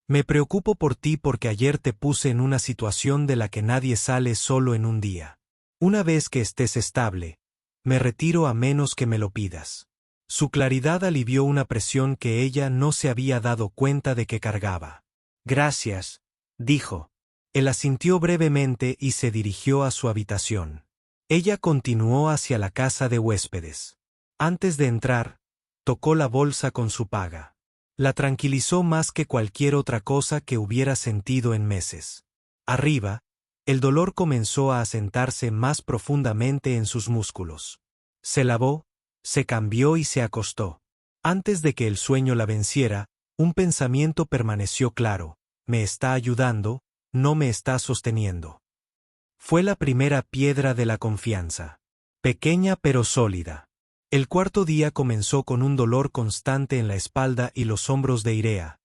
Me preocupo por ti porque ayer te puse en una situación de la que nadie sale solo en un día. Una vez que estés estable, me retiro a menos que me lo pidas. Su claridad alivió una presión que ella no se había dado cuenta de que cargaba. Gracias, dijo. Él asintió brevemente y se dirigió a su habitación. Ella continuó hacia la casa de huéspedes. Antes de entrar, tocó la bolsa con su paga. La tranquilizó más que cualquier otra cosa que hubiera sentido en meses. Arriba, el dolor comenzó a asentarse más profundamente en sus músculos. Se lavó, se cambió y se acostó. Antes de que el sueño la venciera, un pensamiento permaneció claro: me está ayudando, no me está sosteniendo. Fue la primera piedra de la confianza. Pequeña pero sólida. El cuarto día comenzó con un dolor constante en la espalda y los hombros de Irea,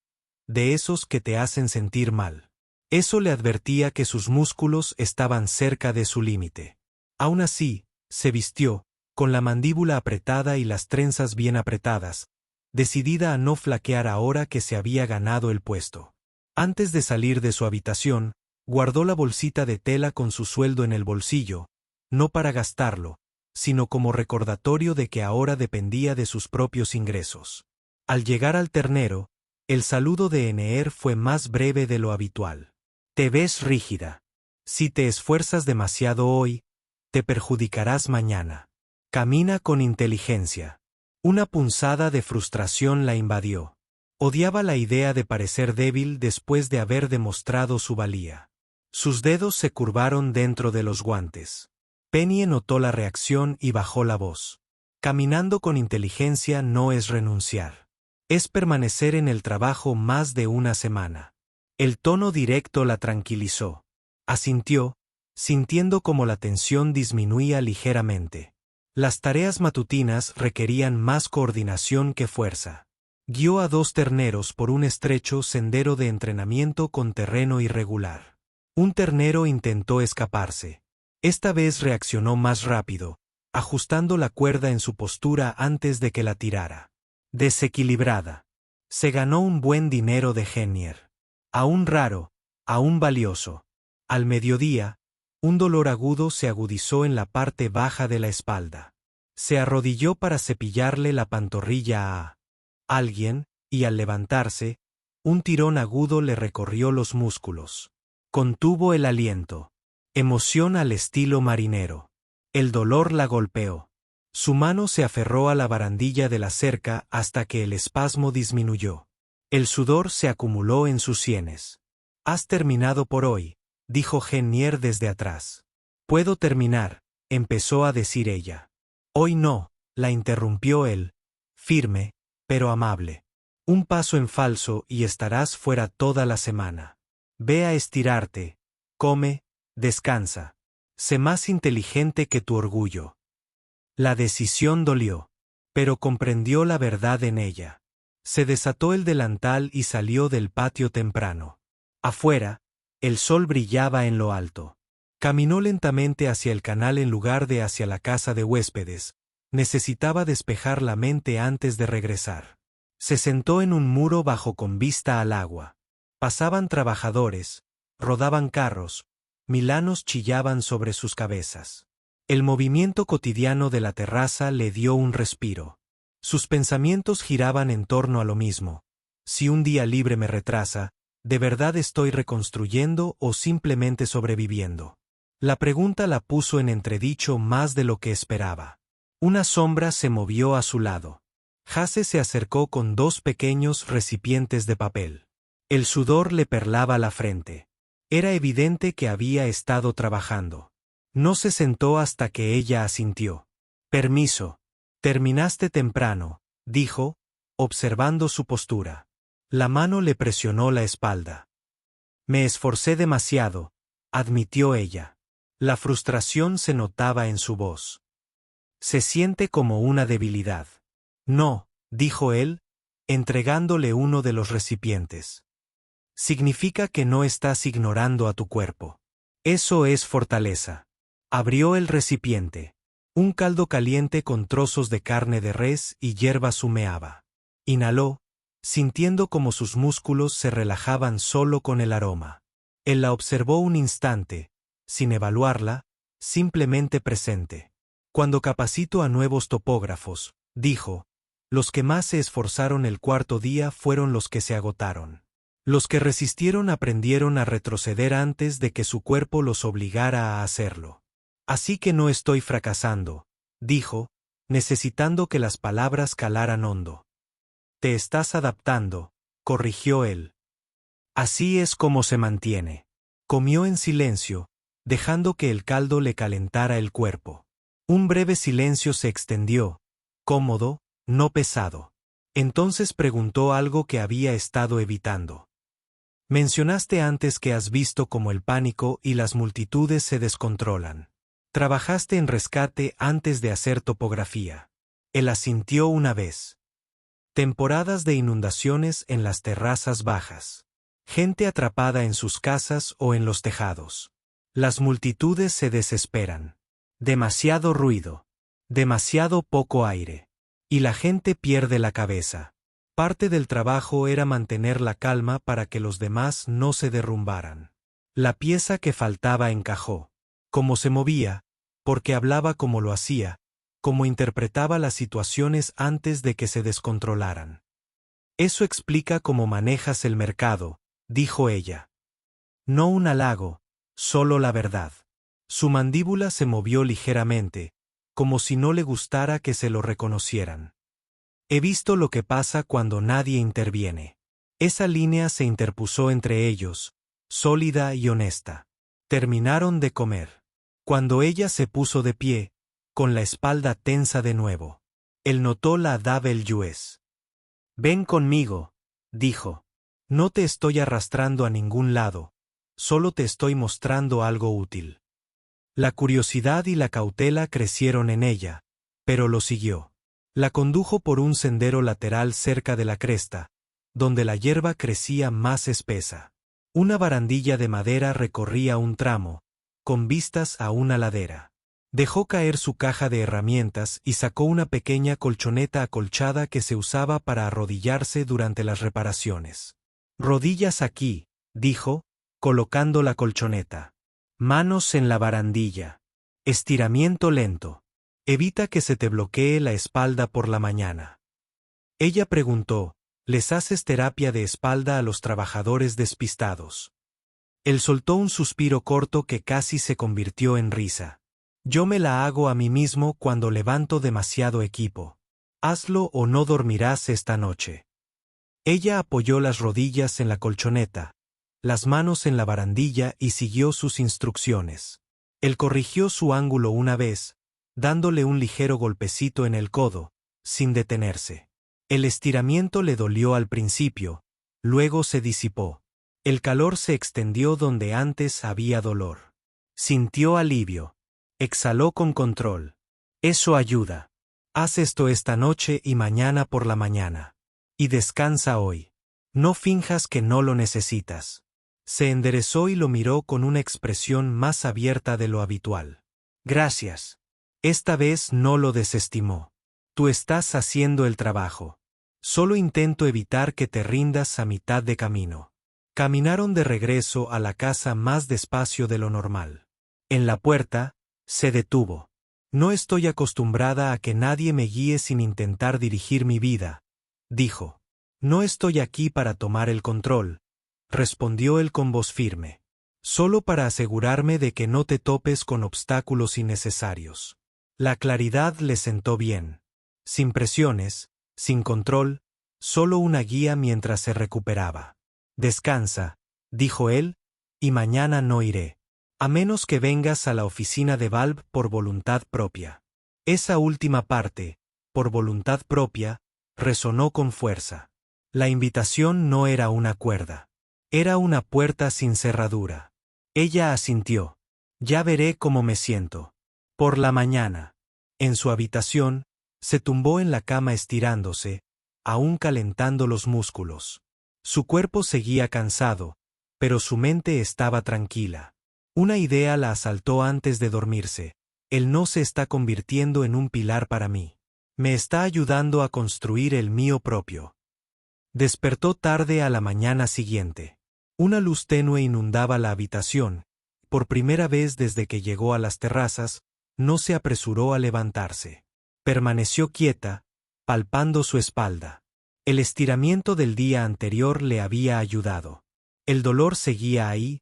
de esos que te hacen sentir mal. Eso le advertía que sus músculos estaban cerca de su límite. Aún así, se vistió, con la mandíbula apretada y las trenzas bien apretadas, decidida a no flaquear ahora que se había ganado el puesto. Antes de salir de su habitación, guardó la bolsita de tela con su sueldo en el bolsillo, no para gastarlo, sino como recordatorio de que ahora dependía de sus propios ingresos. Al llegar al ternero, el saludo de Eneer fue más breve de lo habitual. Te ves rígida. Si te esfuerzas demasiado hoy, te perjudicarás mañana. Camina con inteligencia. Una punzada de frustración la invadió. Odiaba la idea de parecer débil después de haber demostrado su valía. Sus dedos se curvaron dentro de los guantes. Penny notó la reacción y bajó la voz. Caminando con inteligencia no es renunciar. Es permanecer en el trabajo más de una semana. El tono directo la tranquilizó. Asintió, sintiendo como la tensión disminuía ligeramente. Las tareas matutinas requerían más coordinación que fuerza. Guió a 2 terneros por un estrecho sendero de entrenamiento con terreno irregular. Un ternero intentó escaparse. Esta vez reaccionó más rápido, ajustando la cuerda en su postura antes de que la tirara. Desequilibrada. Se ganó un buen dinero de Genier. Aún raro, aún valioso. Al mediodía, un dolor agudo se agudizó en la parte baja de la espalda. Se arrodilló para cepillarle la pantorrilla a alguien, y al levantarse, un tirón agudo le recorrió los músculos. Contuvo el aliento. Emoción al estilo marinero. El dolor la golpeó. Su mano se aferró a la barandilla de la cerca hasta que el espasmo disminuyó. El sudor se acumuló en sus sienes. «Has terminado por hoy», dijo Genier desde atrás. «Puedo terminar», empezó a decir ella. «Hoy no», la interrumpió él, firme, pero amable. «Un paso en falso y estarás fuera toda la semana. Ve a estirarte, come, descansa. Sé más inteligente que tu orgullo». La decisión dolió, pero comprendió la verdad en ella. Se desató el delantal y salió del patio temprano. Afuera, el sol brillaba en lo alto. Caminó lentamente hacia el canal en lugar de hacia la casa de huéspedes. Necesitaba despejar la mente antes de regresar. Se sentó en un muro bajo con vista al agua. Pasaban trabajadores, rodaban carros, milanos chillaban sobre sus cabezas. El movimiento cotidiano de la terraza le dio un respiro. Sus pensamientos giraban en torno a lo mismo. Si un día libre me retrasa, ¿de verdad estoy reconstruyendo o simplemente sobreviviendo? La pregunta la puso en entredicho más de lo que esperaba. Una sombra se movió a su lado. Hasse se acercó con dos pequeños recipientes de papel. El sudor le perlaba la frente. Era evidente que había estado trabajando. No se sentó hasta que ella asintió. «Permiso. Terminaste temprano», dijo, observando su postura. La mano le presionó la espalda. «Me esforcé demasiado», admitió ella. La frustración se notaba en su voz. «Se siente como una debilidad». «No», dijo él, entregándole uno de los recipientes. «Significa que no estás ignorando a tu cuerpo. Eso es fortaleza». Abrió el recipiente. Un caldo caliente con trozos de carne de res y hierbas humeaba. Inhaló, sintiendo como sus músculos se relajaban solo con el aroma. Él la observó un instante, sin evaluarla, simplemente presente. «Cuando capacito a nuevos topógrafos», dijo, «los que más se esforzaron el cuarto día fueron los que se agotaron. Los que resistieron aprendieron a retroceder antes de que su cuerpo los obligara a hacerlo. Así que no estoy fracasando», dijo, necesitando que las palabras calaran hondo. «Te estás adaptando», corrigió él. «Así es como se mantiene». Comió en silencio, dejando que el caldo le calentara el cuerpo. Un breve silencio se extendió, cómodo, no pesado. Entonces preguntó algo que había estado evitando. «Mencionaste antes que has visto cómo el pánico y las multitudes se descontrolan. Trabajaste en rescate antes de hacer topografía». Él asintió una vez. Temporadas de inundaciones en las terrazas bajas. Gente atrapada en sus casas o en los tejados. Las multitudes se desesperan. Demasiado ruido. Demasiado poco aire. Y la gente pierde la cabeza. Parte del trabajo era mantener la calma para que los demás no se derrumbaran. La pieza que faltaba encajó. Cómo se movía, porque hablaba como lo hacía, cómo interpretaba las situaciones antes de que se descontrolaran. «Eso explica cómo manejas el mercado», dijo ella. No un halago, solo la verdad. Su mandíbula se movió ligeramente, como si no le gustara que se lo reconocieran. «He visto lo que pasa cuando nadie interviene». Esa línea se interpuso entre ellos, sólida y honesta. Terminaron de comer. Cuando ella se puso de pie, con la espalda tensa de nuevo, él notó la W.S. «Ven conmigo», dijo. «No te estoy arrastrando a ningún lado, solo te estoy mostrando algo útil». La curiosidad y la cautela crecieron en ella, pero lo siguió. La condujo por un sendero lateral cerca de la cresta, donde la hierba crecía más espesa. Una barandilla de madera recorría un tramo, con vistas a una ladera. Dejó caer su caja de herramientas y sacó una pequeña colchoneta acolchada que se usaba para arrodillarse durante las reparaciones. «Rodillas aquí», dijo, colocando la colchoneta. «Manos en la barandilla. Estiramiento lento». Evita que se te bloquee la espalda por la mañana. Ella preguntó, ¿les haces terapia de espalda a los trabajadores despistados? Él soltó un suspiro corto que casi se convirtió en risa. Yo me la hago a mí mismo cuando levanto demasiado equipo. Hazlo o no dormirás esta noche. Ella apoyó las rodillas en la colchoneta, las manos en la barandilla y siguió sus instrucciones. Él corrigió su ángulo una vez, dándole un ligero golpecito en el codo, sin detenerse. El estiramiento le dolió al principio, luego se disipó. El calor se extendió donde antes había dolor. Sintió alivio. Exhaló con control. Eso ayuda. Haz esto esta noche y mañana por la mañana. Y descansa hoy. No finjas que no lo necesitas. Se enderezó y lo miró con una expresión más abierta de lo habitual. Gracias. Esta vez no lo desestimó. Tú estás haciendo el trabajo. Solo intento evitar que te rindas a mitad de camino. Caminaron de regreso a la casa más despacio de lo normal. En la puerta, se detuvo. No estoy acostumbrada a que nadie me guíe sin intentar dirigir mi vida, dijo. No estoy aquí para tomar el control, respondió él con voz firme. Solo para asegurarme de que no te topes con obstáculos innecesarios. La claridad le sentó bien. Sin presiones, sin control, solo una guía mientras se recuperaba. Descansa, dijo él, y mañana no iré. A menos que vengas a la oficina de Valve por voluntad propia. Esa última parte, por voluntad propia, resonó con fuerza. La invitación no era una cuerda. Era una puerta sin cerradura. Ella asintió. Ya veré cómo me siento. Por la mañana. En su habitación, se tumbó en la cama estirándose, aún calentando los músculos. Su cuerpo seguía cansado, pero su mente estaba tranquila. Una idea la asaltó antes de dormirse. Él no se está convirtiendo en un pilar para mí. Me está ayudando a construir el mío propio. Despertó tarde a la mañana siguiente. Una luz tenue inundaba la habitación. Por primera vez desde que llegó a las terrazas, no se apresuró a levantarse. Permaneció quieta, palpando su espalda. El estiramiento del día anterior le había ayudado. El dolor seguía ahí,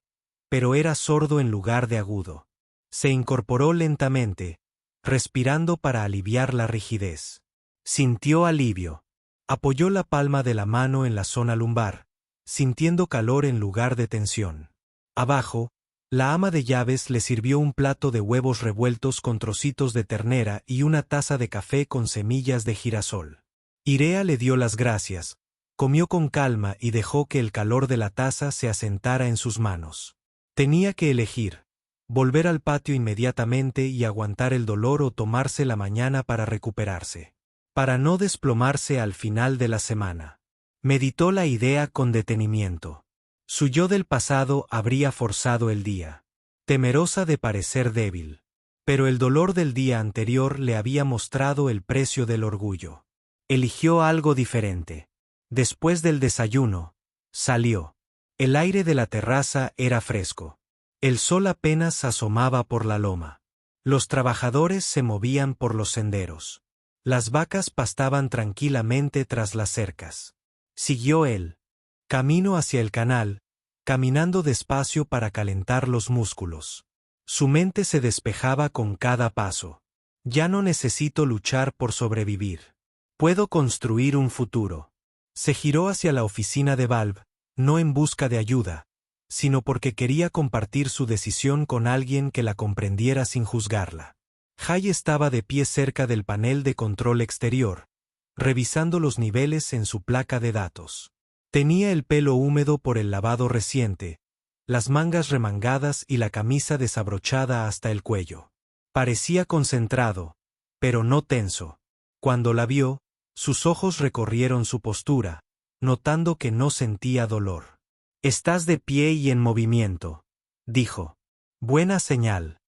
pero era sordo en lugar de agudo. Se incorporó lentamente, respirando para aliviar la rigidez. Sintió alivio. Apoyó la palma de la mano en la zona lumbar, sintiendo calor en lugar de tensión. Abajo, la ama de llaves le sirvió un plato de huevos revueltos con trocitos de ternera y una taza de café con semillas de girasol. Irea le dio las gracias, comió con calma y dejó que el calor de la taza se asentara en sus manos. Tenía que elegir, volver al patio inmediatamente y aguantar el dolor o tomarse la mañana para recuperarse. Para no desplomarse al final de la semana. Meditó la idea con detenimiento. Su yo del pasado habría forzado el día, temerosa de parecer débil. Pero el dolor del día anterior le había mostrado el precio del orgullo. Eligió algo diferente. Después del desayuno, salió. El aire de la terraza era fresco. El sol apenas asomaba por la loma. Los trabajadores se movían por los senderos. Las vacas pastaban tranquilamente tras las cercas. Siguió él. Camino hacia el canal, caminando despacio para calentar los músculos. Su mente se despejaba con cada paso. Ya no necesito luchar por sobrevivir. Puedo construir un futuro. Se giró hacia la oficina de Valve, no en busca de ayuda, sino porque quería compartir su decisión con alguien que la comprendiera sin juzgarla. Jay estaba de pie cerca del panel de control exterior, revisando los niveles en su placa de datos. Tenía el pelo húmedo por el lavado reciente, las mangas remangadas y la camisa desabrochada hasta el cuello. Parecía concentrado, pero no tenso. Cuando la vio, sus ojos recorrieron su postura, notando que no sentía dolor. «Estás de pie y en movimiento», dijo. «Buena señal».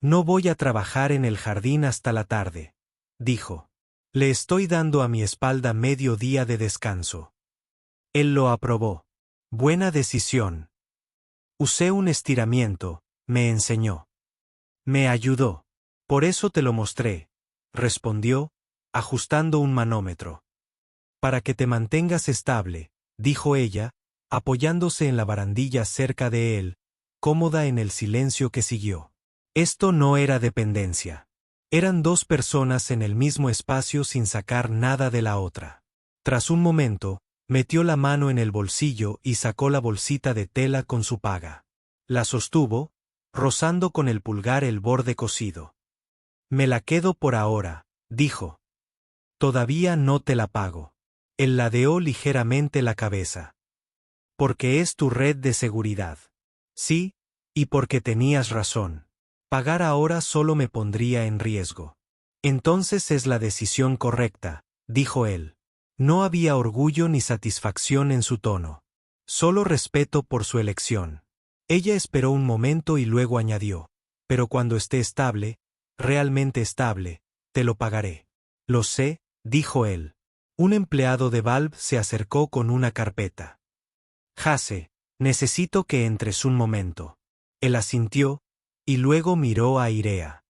«No voy a trabajar en el jardín hasta la tarde», dijo. «Le estoy dando a mi espalda medio día de descanso». Él lo aprobó. «Buena decisión». «Usé un estiramiento», me enseñó. «Me ayudó. Por eso te lo mostré», respondió, ajustando un manómetro. Para que te mantengas estable, dijo ella, apoyándose en la barandilla cerca de él, cómoda en el silencio que siguió. Esto no era dependencia. Eran dos personas en el mismo espacio sin sacar nada de la otra. Tras un momento, metió la mano en el bolsillo y sacó la bolsita de tela con su paga. La sostuvo, rozando con el pulgar el borde cosido. Me la quedo por ahora, dijo. Todavía no te la pago. Él ladeó ligeramente la cabeza. Porque es tu red de seguridad. Sí, y porque tenías razón. Pagar ahora solo me pondría en riesgo. Entonces es la decisión correcta, dijo él. No había orgullo ni satisfacción en su tono. Solo respeto por su elección. Ella esperó un momento y luego añadió, pero cuando esté estable, realmente estable, te lo pagaré. Lo sé, dijo él. Un empleado de Valve se acercó con una carpeta. Jase, necesito que entres un momento. Él asintió, y luego miró a Irea.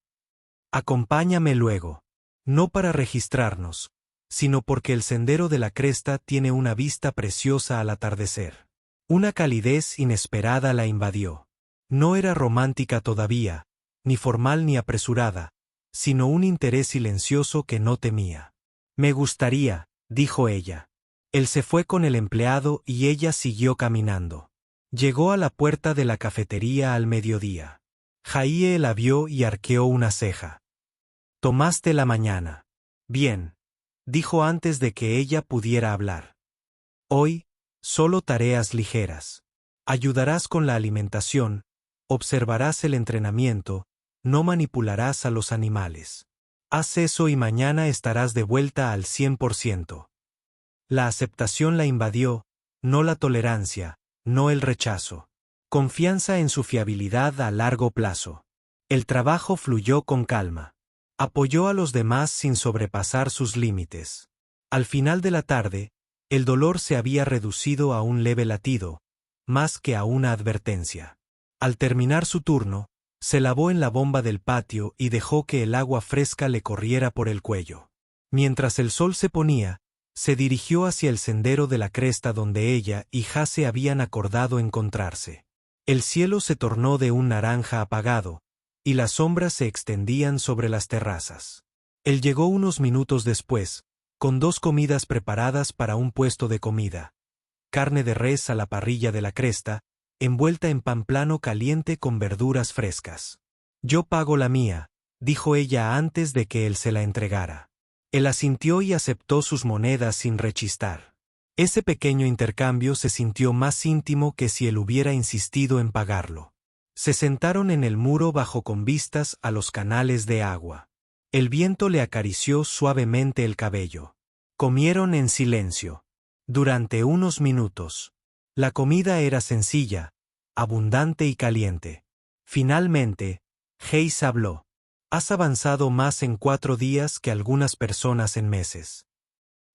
Acompáñame luego. No para registrarnos, sino porque el sendero de la cresta tiene una vista preciosa al atardecer. Una calidez inesperada la invadió. No era romántica todavía, ni formal ni apresurada, sino un interés silencioso que no temía. Me gustaría, dijo ella. Él se fue con el empleado y ella siguió caminando. Llegó a la puerta de la cafetería al mediodía. Jaie la vio y arqueó una ceja. Tomaste la mañana. Bien, dijo antes de que ella pudiera hablar. Hoy, solo tareas ligeras. Ayudarás con la alimentación, observarás el entrenamiento, no manipularás a los animales. Haz eso y mañana estarás de vuelta al 100%. La aceptación la invadió, no la tolerancia, no el rechazo. Confianza en su fiabilidad a largo plazo. El trabajo fluyó con calma. Apoyó a los demás sin sobrepasar sus límites. Al final de la tarde, el dolor se había reducido a un leve latido, más que a una advertencia. Al terminar su turno, se lavó en la bomba del patio y dejó que el agua fresca le corriera por el cuello. Mientras el sol se ponía, se dirigió hacia el sendero de la cresta donde ella y Jase habían acordado encontrarse. El cielo se tornó de un naranja apagado, y las sombras se extendían sobre las terrazas. Él llegó unos minutos después, con 2 comidas preparadas para un puesto de comida. Carne de res a la parrilla de la cresta, envuelta en pan plano caliente con verduras frescas. Yo pago la mía, dijo ella antes de que él se la entregara. Él asintió y aceptó sus monedas sin rechistar. Ese pequeño intercambio se sintió más íntimo que si él hubiera insistido en pagarlo. Se sentaron en el muro bajo con vistas a los canales de agua. El viento le acarició suavemente el cabello. Comieron en silencio. Durante unos minutos. La comida era sencilla, abundante y caliente. Finalmente, Hayes habló. Has avanzado más en 4 días que algunas personas en meses.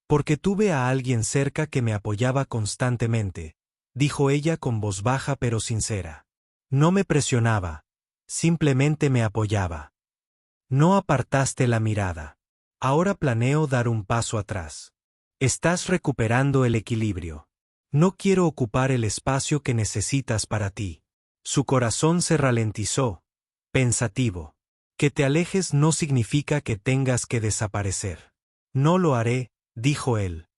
Porque tuve a alguien cerca que me apoyaba constantemente, dijo ella con voz baja pero sincera. No me presionaba, simplemente me apoyaba. No apartaste la mirada. Ahora planeo dar un paso atrás. Estás recuperando el equilibrio. No quiero ocupar el espacio que necesitas para ti. Su corazón se ralentizó, pensativo. Que te alejes no significa que tengas que desaparecer. No lo haré, dijo él.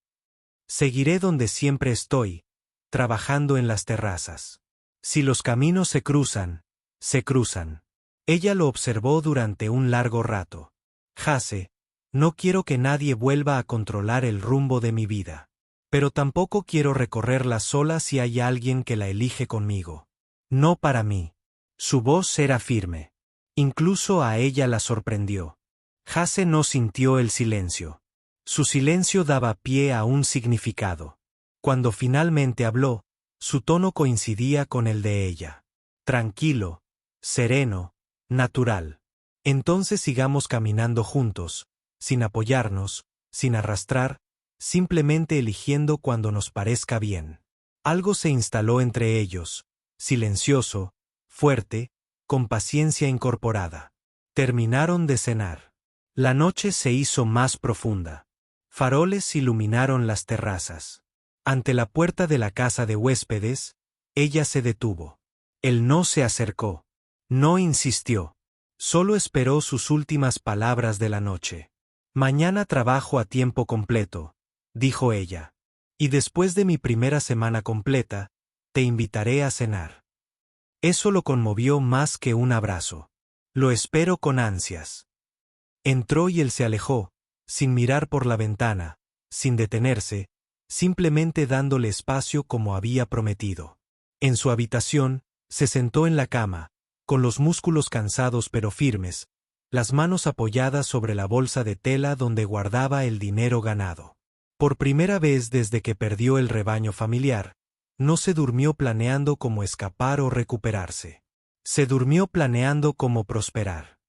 Seguiré donde siempre estoy, trabajando en las terrazas. Si los caminos se cruzan, se cruzan. Ella lo observó durante un largo rato. Jase, no quiero que nadie vuelva a controlar el rumbo de mi vida. Pero tampoco quiero recorrerla sola si hay alguien que la elige conmigo. No para mí. Su voz era firme. Incluso a ella la sorprendió. Jase no sintió el silencio. Su silencio daba pie a un significado. Cuando finalmente habló, su tono coincidía con el de ella. Tranquilo, sereno, natural. Entonces sigamos caminando juntos, sin apoyarnos, sin arrastrar, simplemente eligiendo cuando nos parezca bien. Algo se instaló entre ellos, silencioso, fuerte, con paciencia incorporada. Terminaron de cenar. La noche se hizo más profunda. Faroles iluminaron las terrazas. Ante la puerta de la casa de huéspedes, ella se detuvo. Él no se acercó. No insistió. Solo esperó sus últimas palabras de la noche. Mañana trabajo a tiempo completo, dijo ella. Y después de mi primera semana completa, te invitaré a cenar. Eso lo conmovió más que un abrazo. Lo espero con ansias. Entró y él se alejó, sin mirar por la ventana, sin detenerse, simplemente dándole espacio como había prometido. En su habitación, se sentó en la cama, con los músculos cansados pero firmes, las manos apoyadas sobre la bolsa de tela donde guardaba el dinero ganado. Por primera vez desde que perdió el rebaño familiar, no se durmió planeando cómo escapar o recuperarse. Se durmió planeando cómo prosperar.